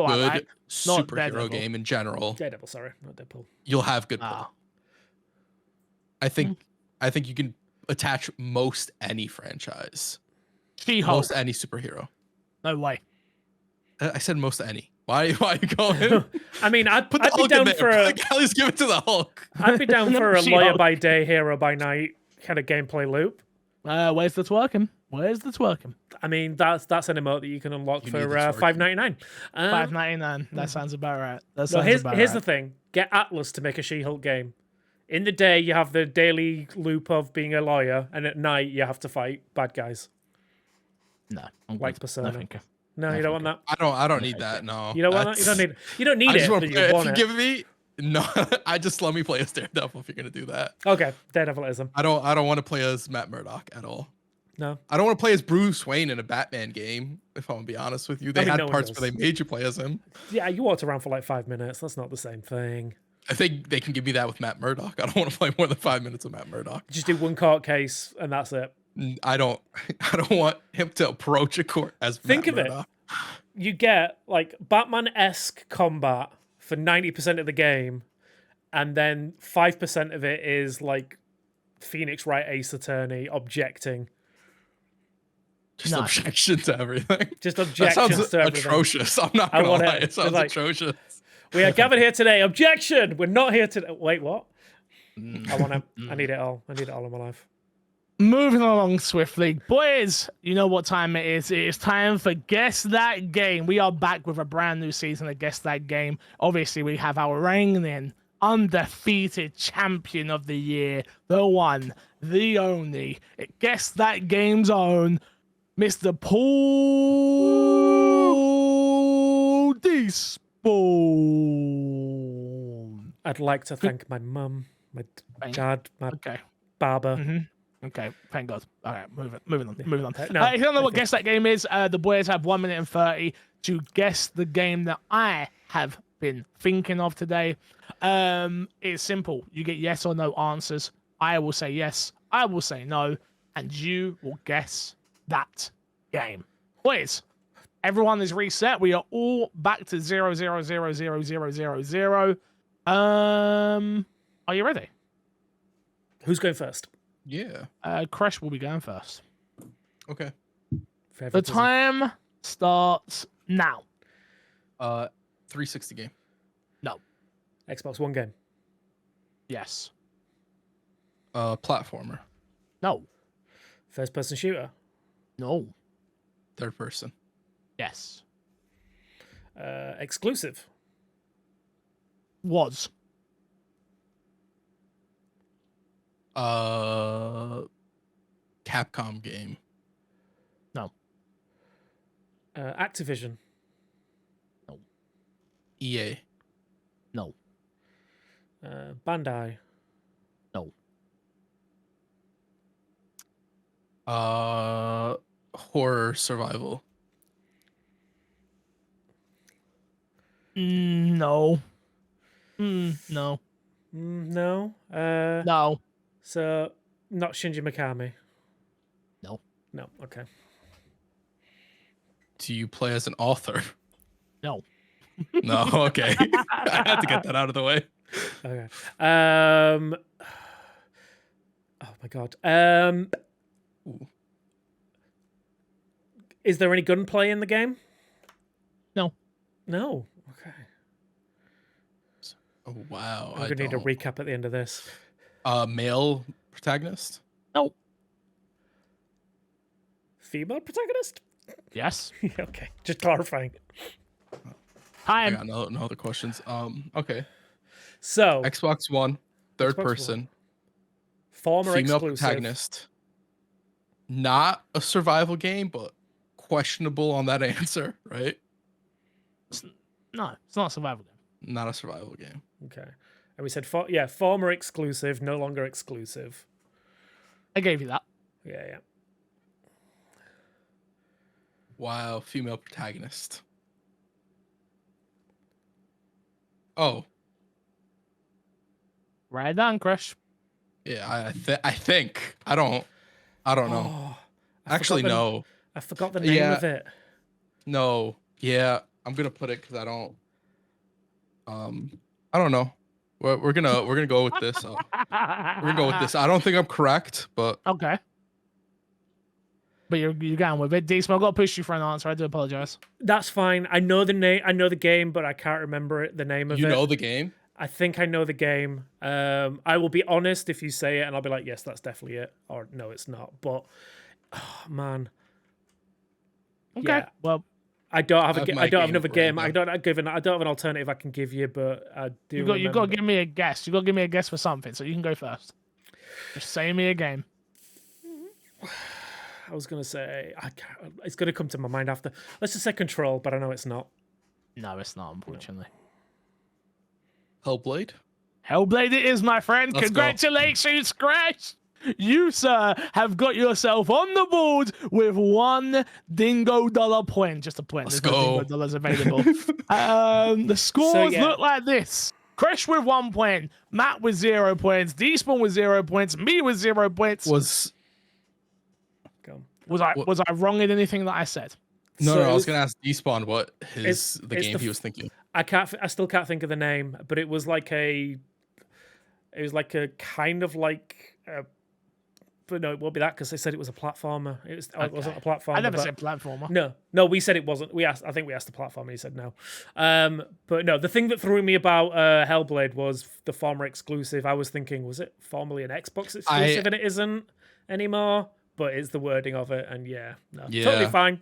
superhero game in general. Daredevil, sorry, not Deadpool. You'll have good pull. I think you can attach most any franchise. She-Hulk. Most any superhero. No way. I said most any. Why are you going? I mean, I'd be down for Kelly's give it to the Hulk. I'd be down for a lawyer by day, hero by night kind of gameplay loop. Where's the twerking? I mean, that's an emote that you can unlock for $5.99. $5.99. That sounds about right. Here's the thing: get Atlas to make a She-Hulk game. In the day, you have the daily loop of being a lawyer, and at night, you have to fight bad guys. No, like Persona. No, you don't want that. I don't need that. No, you don't want that. You don't need it. If you give me, no, let me play as Daredevil if you're gonna do that. Okay, Daredevilism. I don't want to play as Matt Murdock at all. No, I don't want to play as Bruce Wayne in a Batman game. If I'm gonna be honest with you, they had parts where they made you play as him. Yeah, you walked around for like 5 minutes. That's not the same thing. I think they can give me that with Matt Murdock. I don't want to play more than 5 minutes of Matt Murdock. Just do one court case and that's it. I don't want him to approach a court as Think Matt of Murdock. it. You get like Batman-esque combat for 90% of the game, and then 5% of it is like Phoenix Wright Ace Attorney objecting. Just objection to everything. Just objections to everything. That sounds atrocious. I'm not gonna lie. It sounds atrocious. We are gathered here today. Objection! We're not here today. Wait, what? I need it all. I need it all in my life. Moving along swiftly. Boys, you know what time it is. It is time for Guess That Game. We are back with a brand new season of Guess That Game. Obviously, we have our reigning, undefeated champion of the year, the one, the only, Guess That Game's own, Mr. Paul Despawn. I'd like to thank my mum, my dad, my barber. Mm-hmm. Okay, thank God. All right, moving on. If you don't know what Guess That Game is, the boys have 1 minute and 30 to guess the game that I have been thinking of today. It's simple. You get yes or no answers. I will say yes, I will say no, and you will guess that game. Boys, everyone is reset. We are all back to 0, 0, 0, 0, 0, 0, 0. Are you ready? Who's going first? Yeah. Crash will be going first. Okay. The time starts now. 360 game. No. Xbox One game. Yes. Platformer. No. First-person shooter. No. Third person. Yes. Exclusive. Was. Capcom game. No. Activision. No. EA. No. Bandai. No. Horror survival. No. No. No. No. So not Shinji Mikami. No. No. Okay. Do you play as an author? No. No. Okay. I had to get that out of the way. Okay. Oh my god. Ooh. Is there any gunplay in the game? No. No. Okay. Oh, wow. I'm gonna need a recap at the end of this. Male protagonist? No. Female protagonist? Yes. Okay. Just clarifying. I Time. got no other questions. Okay. So Xbox One, third Xbox person, One. Former female exclusive. protagonist. Not a survival game, but questionable on that answer, right? No, it's not a survival game. Not a survival game. Okay. And we said former exclusive, no longer exclusive. I gave you that. Yeah. Wow, female protagonist. Oh, Right down, Crush. yeah. I think I don't know. Oh, Actually, no. I forgot the name of it. No. Yeah, I'm gonna put it because I don't know. We're gonna go with this. We're gonna go with this. I don't think I'm correct, but Okay. But you're going with it. Decent. I've got to push you for an answer. I do apologize. That's fine. I know the name. I know the game, but I can't remember the name of it. you know the game. I think I know the game. I will be honest if you say it, and I'll be like, yes, that's definitely it, or no, it's not. But oh, man, Okay. Yeah. Well, I don't have I I don't have another game game. I don't have an alternative I can give you, but I do. you got to remember- give me a guess. You got to give me a guess for something, so you can go first. Just say me a game. I was gonna say I can't, it's gonna come to my mind after. Let's just say Control, but I know it's not. No, it's not, unfortunately. Hellblade. Hellblade it is, my friend. Let's go. Congratulations, Crash. You, sir, have got yourself on the board with $1 dingo dollar point. Just a point. Let's There's no go. dingo dollars available. The scores yeah. look like this. Crash with 1 point. Matt with 0 points. Despawn with 0 points. Me with 0 points. Was Go. Was I wrong in anything that I said? no, So no. I it was was- gonna ask Despawn what the it's game the he was thinking. I still can't think of the name, but it was like a kind of like. But no, it won't be that because they said it was a platformer. It wasn't a platformer. I never but- said platformer. No, we said it wasn't. I think we asked the platform, and he said no. But no, the thing that threw me about Hellblade was the former exclusive. I was thinking, was it formerly an Xbox exclusive, and it isn't anymore? But it's the wording of it, and totally fine.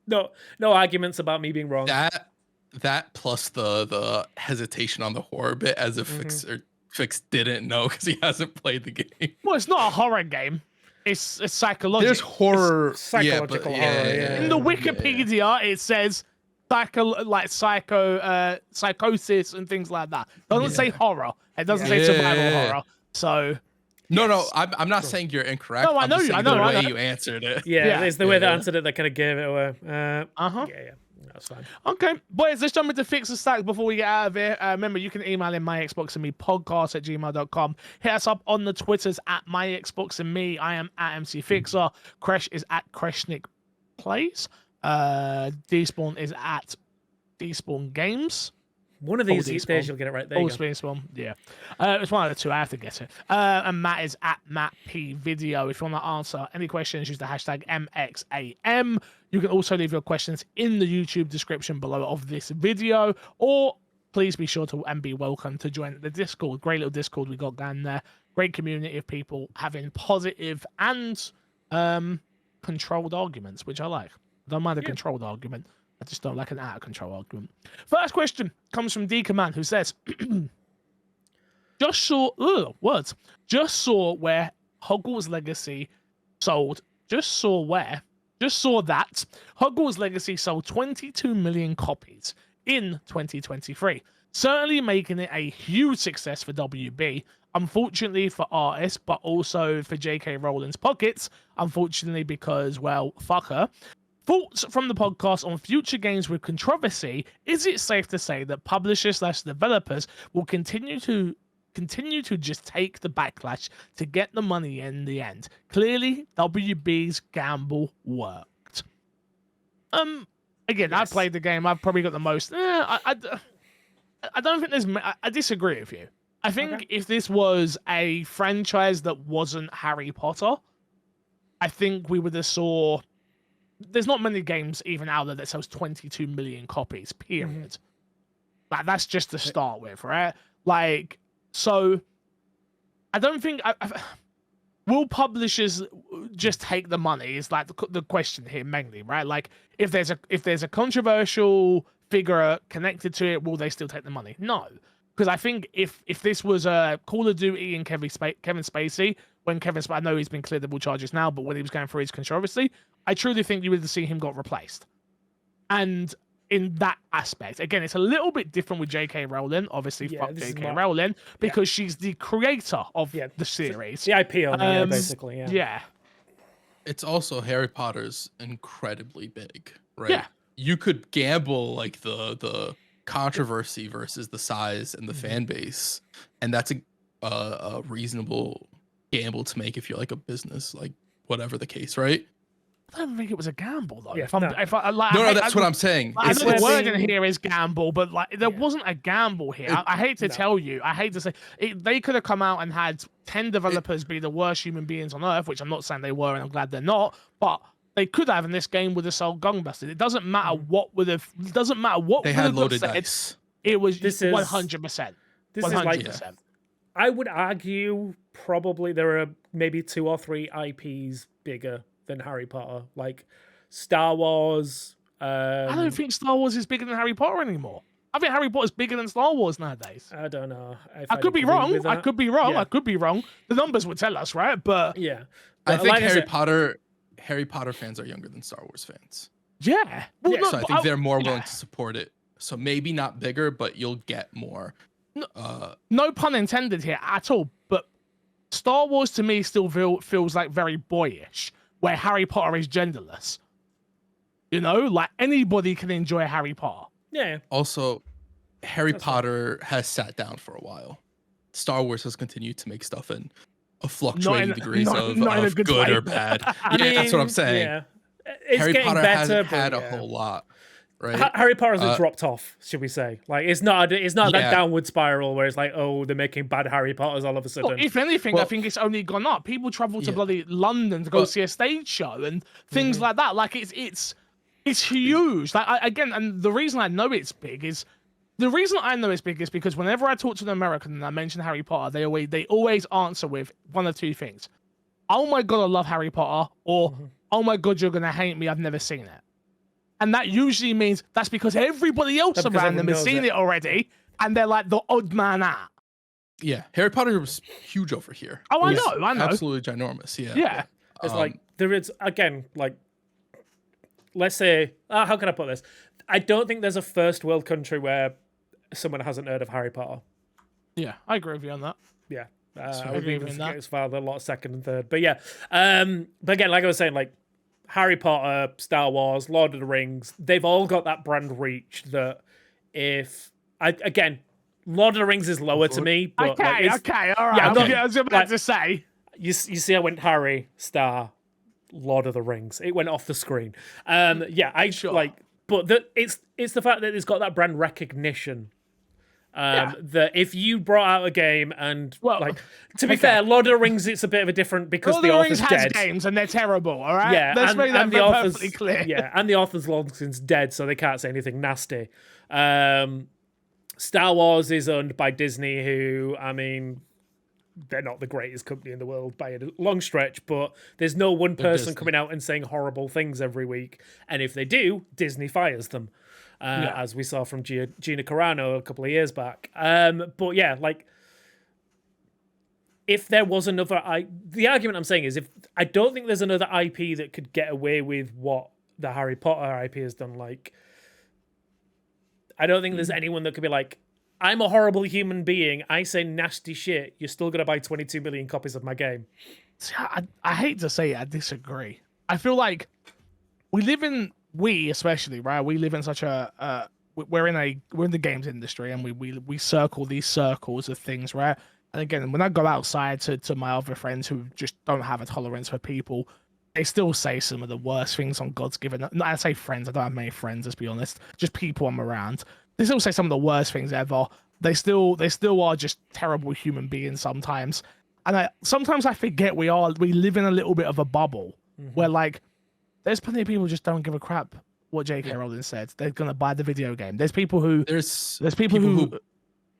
No arguments about me being wrong. That plus the hesitation on the horror bit as if Fix didn't know because he hasn't played the game. Well, it's not a horror game. It's psychological. There's horror, psychological horror, yeah. In the Wikipedia, it says psychosis and things like that. It doesn't say horror. It doesn't say survival horror. So No, I'm not saying you're incorrect. No, I I'm know just you. saying I know. the I way know. you answered it. Yeah, it's the way they Yeah. answered it that kind of gave it away. Uh-huh. Yeah, that's fine. Okay, boys, let's jump into Fix the Stacks before we get out of here. Remember, you can email in myxboxandmepodcast@gmail.com. Hit us up on the Twitters at myxboxandme. I am at MCFixer. Kresh is at KreshnickPlays. Despawn is at Despawn Games. One of these Despawn. days you'll get it right. There you go. Despawn, yeah. It's one of the two. I have to get it. And Matt is at MattPVideo. If you want to answer any questions, use the hashtag MXAM. You can also leave your questions in the YouTube description below of this video, or please be sure to and be welcome to join the Discord. Great little Discord we got going there. great community of people having positive and controlled arguments, which I like. I don't mind a controlled argument. I just don't like an out of control argument. First question comes from D Command, who says, just saw where Hogwarts Legacy sold. Just saw that Hogwarts Legacy sold 22 million copies in 2023, certainly making it a huge success for WB. Unfortunately for artists, but also for J.K. Rowling's pockets. Unfortunately, because, well, fuck her. Thoughts from the podcast on future games with controversy. Is it safe to say that publishers/developers will continue to just take the backlash to get the money in the end? Clearly, WB's gamble worked. Again, yes. I played the game. I've probably got the most. I don't think there's. I disagree with you. I think if this was a franchise that wasn't Harry Potter, I think we would have saw. There's not many games even out there that sells 22 million copies. Period. Like that's just to start with, right? Like, so I don't think. Will publishers just take the money? Is like the question here mainly, right? Like, if there's a controversial figure connected to it, will they still take the money? No. Because I think if this was a Call of Duty and Kevin Spacey, when I know he's been cleared of all charges now, but when he was going through his controversy, I truly think you would have seen him got replaced. And in that aspect, again, it's a little bit different with J.K. Rowling. Obviously, fuck J.K. Rowling, because she's the creator of the series. The IP owner, basically, Yeah. It's also Harry Potter's incredibly big, right? Yeah. You could gamble like the controversy versus the size and the fan base, and that's a reasonable gamble to make if you're like a business, like whatever the case, right? I don't think it was a gamble though. That's what I'm saying. I know the word in here is gamble, but like there wasn't a gamble here. I hate to tell you, I hate to say they could have come out and had 10 developers be the worst human beings on earth, which I'm not saying they were, and I'm glad they're not, but they could have, and this game would have sold gangbusters. It doesn't matter what would have. It doesn't matter what they had loaded dice. It was 100%. 100%. I would argue probably there are maybe 2 or 3 IPs bigger than Harry Potter, like Star Wars. I don't think Star Wars is bigger than Harry Potter anymore. I think Harry Potter's bigger than Star Wars nowadays. I don't know. I could be wrong. I could be wrong. The numbers would tell us, right? But yeah, I think Harry Potter fans are younger than Star Wars fans. Yeah. Well, no, so I think they're more willing to support it. So maybe not bigger, but you'll get more. No pun intended here at all. But Star Wars to me still feels like very boyish, where Harry Potter is genderless. You know, like anybody can enjoy Harry Potter. Yeah. Also, Harry Potter has sat down for a while. Star Wars has continued to make stuff in a fluctuating degrees of good or bad. That's what I'm saying. Yeah. It's Harry getting Potter better, hasn't had a whole lot, right? Harry Potter has dropped off, should we say? Like it's not that downward spiral where it's like, oh, they're making bad Harry Potters all of a sudden. Well, if anything, I think it's only gone up. People travel to bloody London to go see a stage show and things like that. Like it's huge. Like and the reason I know it's big is because whenever I talk to an American and I mention Harry Potter, they always answer with one of two things: "Oh my god, I love Harry Potter," or "Oh my god, you're gonna hate me. I've never seen it." And that usually means that's because everybody else around them has seen it already, and they're like the odd man out. Yeah, Harry Potter was huge over here. Oh, I know. Absolutely ginormous. Yeah. It's like there is again, like let's say, how can I put this? I don't think there's a first world country where someone hasn't heard of Harry Potter. Yeah, I agree with you on that. Yeah. I would even get as far a lot second and third. But yeah. But again, like I was saying, like Harry Potter, Star Wars, Lord of the Rings, they've all got that brand reach that Lord of the Rings is lower to me. But okay, all right. Yeah, I was about to say. You see, I went Harry, Star, Lord of the Rings. It went off the screen. But it's the fact that it's got that brand recognition. That if you brought out a game and to be fair, Lord of the Rings, it's a bit of a different because Lord the of the Rings author's has dead. Games and they're terrible. All right, yeah, let's make that perfectly clear. Yeah, and the author's long since dead, so they can't say anything nasty. Star Wars is owned by Disney, who I mean, they're not the greatest company in the world by a long stretch, but there's no one person coming out and saying horrible things every week. And if they do, Disney fires them, as we saw from Gina Carano a couple of years back. But yeah, like, if there was another, the argument I'm saying is, if I don't think there's another IP that could get away with what the Harry Potter IP has done. Like, I don't think there's anyone that could be like, I'm a horrible human being. I say nasty shit. You're still going to buy 22 million copies of my game. I hate to say it, I disagree. I feel like we especially, right? We live in such we're in the games industry, and we circle these circles of things, right? And again, when I go outside to my other friends who just don't have a tolerance for people, they still say some of the worst things on God's given. No, I say friends. I don't have many friends, let's be honest. Just people I'm around. They still say some of the worst things ever. They still are just terrible human beings sometimes. And sometimes I forget we live in a little bit of a bubble where, like, there's plenty of people who just don't give a crap what J.K. Rowling said. They're gonna buy the video game. There's people who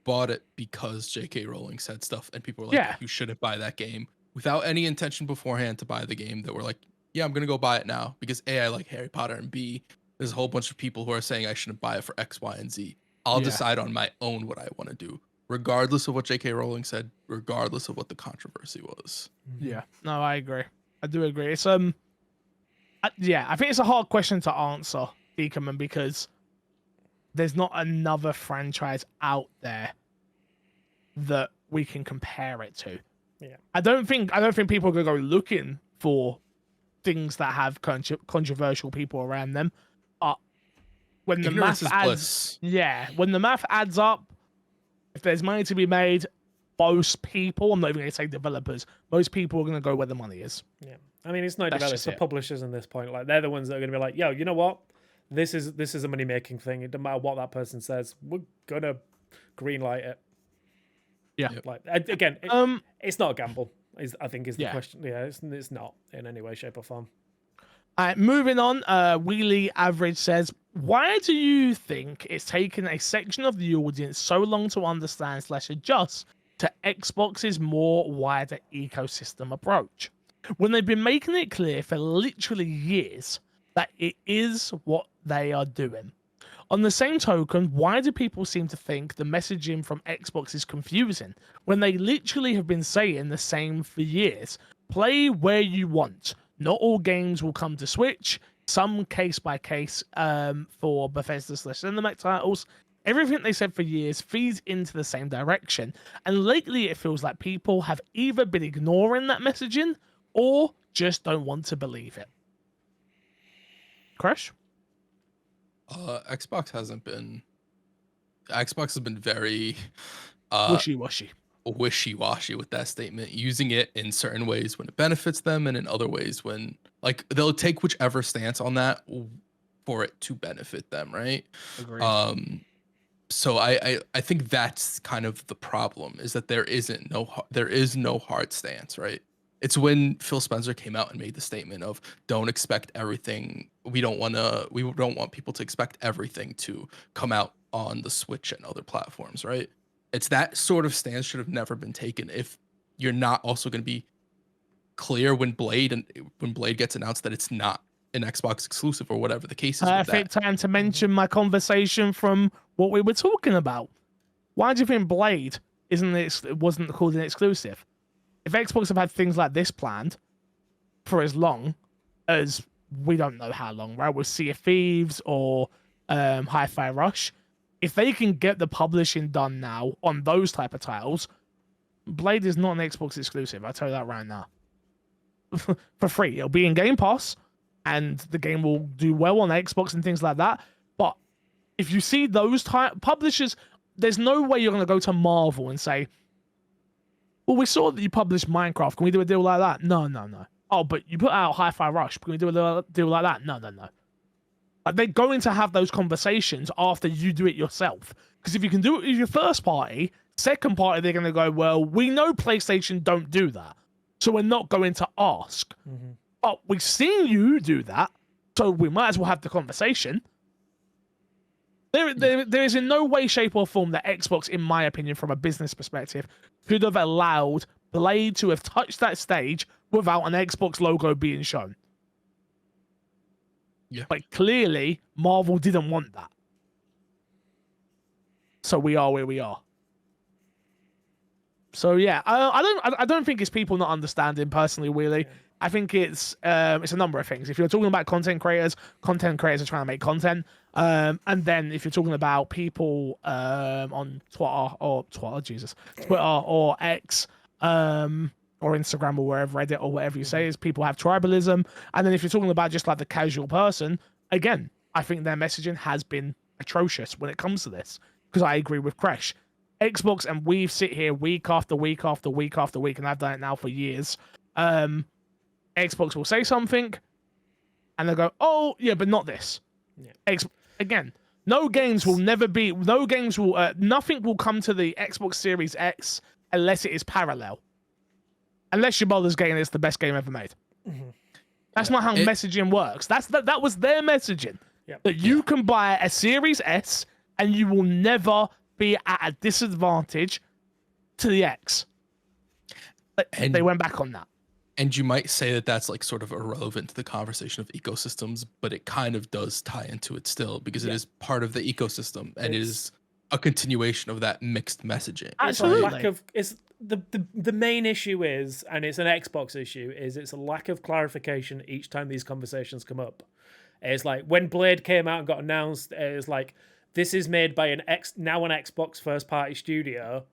bought it because J.K. Rowling said stuff, and people were like, you shouldn't buy that game, without any intention beforehand to buy the game, that were like, yeah, I'm gonna go buy it now because A, I like Harry Potter, and B, there's a whole bunch of people who are saying I shouldn't buy it for X, Y, and Z. I'll decide on my own what I want to do, regardless of what J.K. Rowling said, regardless of what the controversy was. Yeah, no, I agree. I do agree. It's I think it's a hard question to answer, Deaconman, because there's not another franchise out there that we can compare it to. Yeah, I don't think people are gonna go looking for things that have controversial people around them. But when the math adds up, if there's money to be made, most people, I'm not even going to say developers, most people are going to go where the money is. Yeah, I mean, it's not developers, the publishers in this point. Like, they're the ones that are going to be like, yo, you know what? This is a money making thing. It doesn't matter what that person says. We're gonna greenlight it. Yeah. Like, again, it's not a gamble. I think is the question. Yeah, it's not in any way, shape, or form. All right, moving on. Wheelie Average says, why do you think it's taken a section of the audience so long to understand / adjust to Xbox's more wider ecosystem approach, when they've been making it clear for literally years that it is what they are doing? On the same token, why do people seem to think the messaging from Xbox is confusing when they literally have been saying the same for years? Play where you want. Not all games will come to Switch. Some case by case for Bethesda / Cinemax titles. Everything they said for years feeds into the same direction. And lately it feels like people have either been ignoring that messaging or just don't want to believe it. Crash? Xbox has been very wishy-washy with that statement, using it in certain ways when it benefits them and in other ways when, like, they'll take whichever stance on that for it to benefit them, right? Agreed. So I think that's kind of the problem, is that there is no hard stance, right? It's when Phil Spencer came out and made the statement of, don't expect everything. We don't want people to expect everything to come out on the Switch and other platforms, right? It's that sort of stance should have never been taken if you're not also going to be clear when Blade gets announced that it's not an Xbox exclusive or whatever the case is. Perfect time to mention my conversation from what we were talking about. Why do you think Blade wasn't called an exclusive? If Xbox have had things like this planned for as long as, we don't know how long, right? With Sea of Thieves or Hi-Fi Rush, if they can get the publishing done now on those type of titles, Blade is not an Xbox exclusive. I'll tell you that right now. For free. It'll be in Game Pass, and the game will do well on Xbox and things like that. But if you see those type publishers, there's no way you're going to go to Marvel and say, well, we saw that you published Minecraft. Can we do a deal like that? No. Oh, but you put out Hi-Fi Rush. Can we do a deal like that? No. Like, they're going to have those conversations after you do it yourself. Because if you can do it with your first party, second party, they're going to go, well, we know PlayStation don't do that, so we're not going to ask. Mm-hmm. But we've seen you do that, so we might as well have the conversation. There is in no way, shape, or form that Xbox, in my opinion, from a business perspective, could have allowed Blade to have touched that stage without an Xbox logo being shown. Yeah. But clearly, Marvel didn't want that. So we are where we are. So yeah, I don't think it's people not understanding personally, really. Yeah. I think it's a number of things. If you're talking about content creators are trying to make content. And then if you're talking about people on Twitter or X, or Instagram or wherever, Reddit or whatever you say, is people have tribalism. And then if you're talking about just like the casual person, again, I think their messaging has been atrocious when it comes to this. Because I agree with Crash. Xbox, and we've sit here week after week after week after week, and I've done it now for years. Xbox will say something, and they'll go, "Oh, yeah, but not this." Yeah. Again, nothing will come to the Xbox Series X unless it is parallel. Unless your Baldur's Gate it's the best game ever made. Mm-hmm. That's not how messaging works. That was their messaging. Yep. That you can buy a Series S and you will never be at a disadvantage to the X. But they went back on that. And you might say that that's like sort of irrelevant to the conversation of ecosystems, but it kind of does tie into it still, because it is part of the ecosystem and it is a continuation of that mixed messaging. Absolutely. The main issue is, and it's an Xbox issue, is it's a lack of clarification each time these conversations come up. It's like when Blade came out and got announced, it's like, this is made by an Xbox first party studio,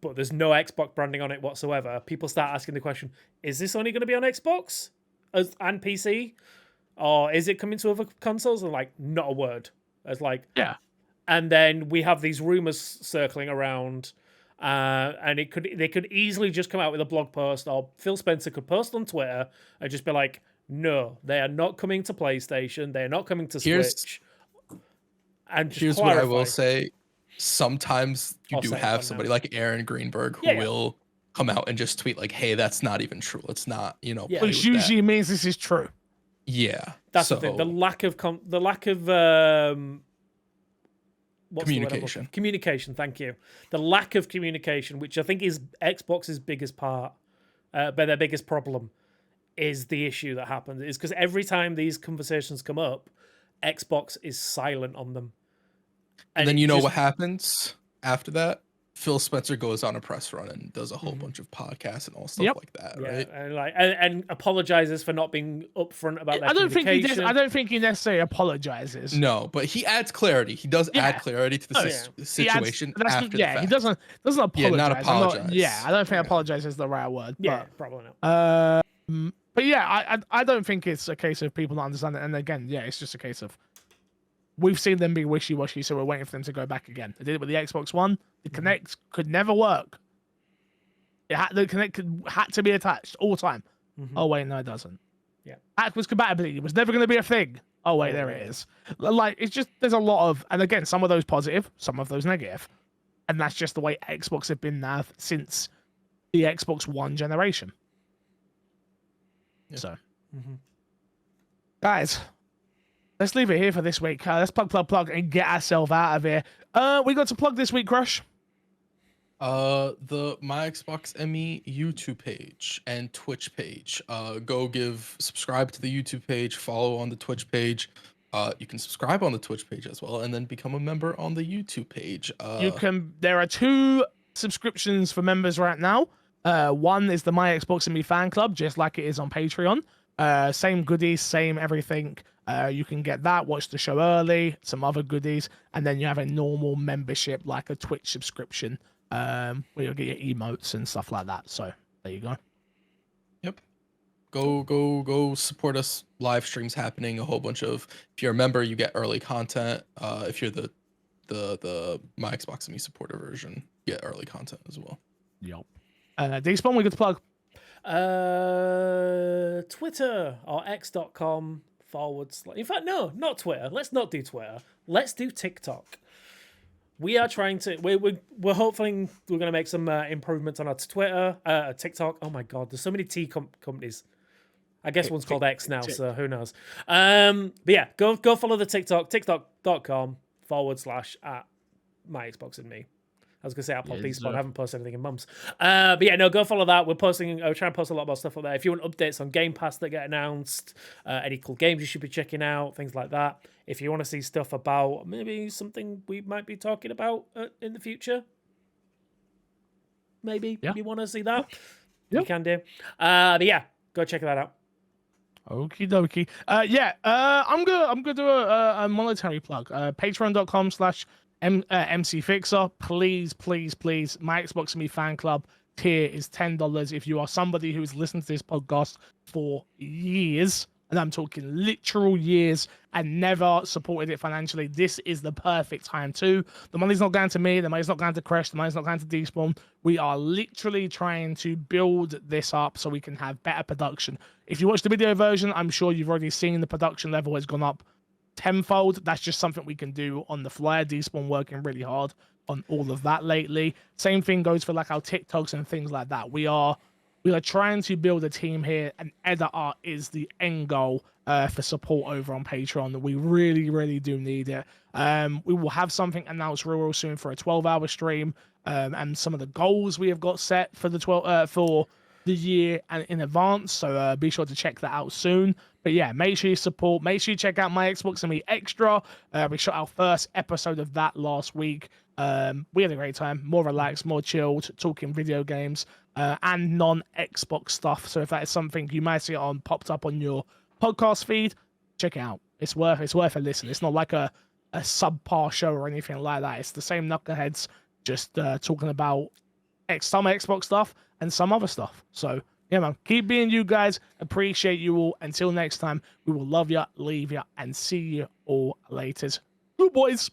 but there's no Xbox branding on it whatsoever. People start asking the question, is this only going to be on Xbox and PC? Or is it coming to other consoles? And like, not a word. It's like, yeah. And then we have these rumors circling around, and they could easily just come out with a blog post, or Phil Spencer could post on Twitter and just be like, no, they are not coming to PlayStation. They are not coming to Switch. And here's what I will say. Sometimes you do have somebody like Aaron Greenberg who will come out and just tweet like, hey, that's not even true. It's not, which usually means this is true. Yeah. That's the thing. The lack of communication. Communication, thank you. The lack of communication, which I think is Xbox's biggest part, but their biggest problem, is the issue that happens. Is because every time these conversations come up, Xbox is silent on them. And then you know what happens after that? Phil Spencer goes on a press run and does a whole bunch of podcasts and all stuff like that, right? And apologizes for not being upfront about that. I don't think he necessarily apologizes. No, but he adds clarity. He does add clarity to the situation after the fact. He doesn't apologize. Yeah, not apologize. I don't think apologize is the right word. Yeah, probably not. But yeah, I don't think it's a case of people not understanding. And again, it's just a case of we've seen them be wishy-washy, so we're waiting for them to go back again. They did it with the Xbox One. The Kinect could never work. The Kinect had to be attached all the time. Oh, wait, no, it doesn't. Yeah. Backwards compatibility was never going to be a thing. Oh, wait, there it is. Like, it's just, there's a lot of, and again, some of those positive, some of those negative. And that's just the way Xbox have been now since the Xbox One generation. Yeah. So, guys, let's leave it here for this week. Let's plug, and get ourselves out of here. We got to plug this week, Crush. The My Xbox ME YouTube page and Twitch page. Subscribe to the YouTube page, follow on the Twitch page. You can subscribe on the Twitch page as well, and then become a member on the YouTube page. There are 2 subscriptions for members right now. One is the My Xbox and Me fan club, just like it is on Patreon. Same goodies, same everything. You can get that, watch the show early, some other goodies, and then you have a normal membership like a Twitch subscription, where you'll get your emotes and stuff like that. So there you go. Yep. Go support us. Live streams happening. A whole bunch of. If you're a member, you get early content. If you're the My Xbox and Me supporter version, you get early content as well. Yep. Despawn, we get to plug. Twitter or x.com/ in fact, no, not Twitter. Let's not do Twitter. Let's do TikTok. We are trying to. We're hoping we're going to make some improvements on our Twitter, TikTok. Oh my God, there's so many companies. I guess one's called X now, so who knows? But yeah, go follow the TikTok. TikTok.com/ at My Xbox and Me. I was gonna say upload Yes, Despawn. sir. I haven't posted anything in months. But yeah, no, go follow that. We're posting. We're trying to post a lot more stuff up there. If you want updates on Game Pass that get announced, any cool games you should be checking out, things like that. If you want to see stuff about maybe something we might be talking about in the future, maybe you want to see that, you can do. But yeah, go check that out. Okie dokie. I'm gonna do a monetary plug. Patreon.com/MCFixer. Please. My Xbox and Me fan club tier is $10. If you are somebody who's listened to this podcast for years, and I'm talking literal years, and never supported it financially, this is the perfect time to. The money's not going to me, the money's not going to Crash, the money's not going to Despawn. We are literally trying to build this up so we can have better production. If you watch the video version, I'm sure you've already seen the production level has gone up tenfold. That's just something we can do on the fly. Despawn working really hard on all of that lately. Same thing goes for like our TikToks and things like that. We are trying to build a team here, and editor is the end goal for support over on Patreon. We really do need it. We will have something announced real soon for a 12-hour stream, and some of the goals we have got set for the for the year and in advance. So be sure to check that out soon. But yeah, make sure you support. Make sure you check out My Xbox and Me Extra. We shot our first episode of that last week. We had a great time, more relaxed, more chilled, talking video games and non-Xbox stuff. So if that is something you might see on popped up on your podcast feed, check it out. It's worth a listen. It's not like a subpar show or anything like that. It's the same knuckleheads just talking about some Xbox stuff and some other stuff. So yeah, man, keep being you guys. Appreciate you all. Until next time, we will love you, leave you, and see you all later. Good boys.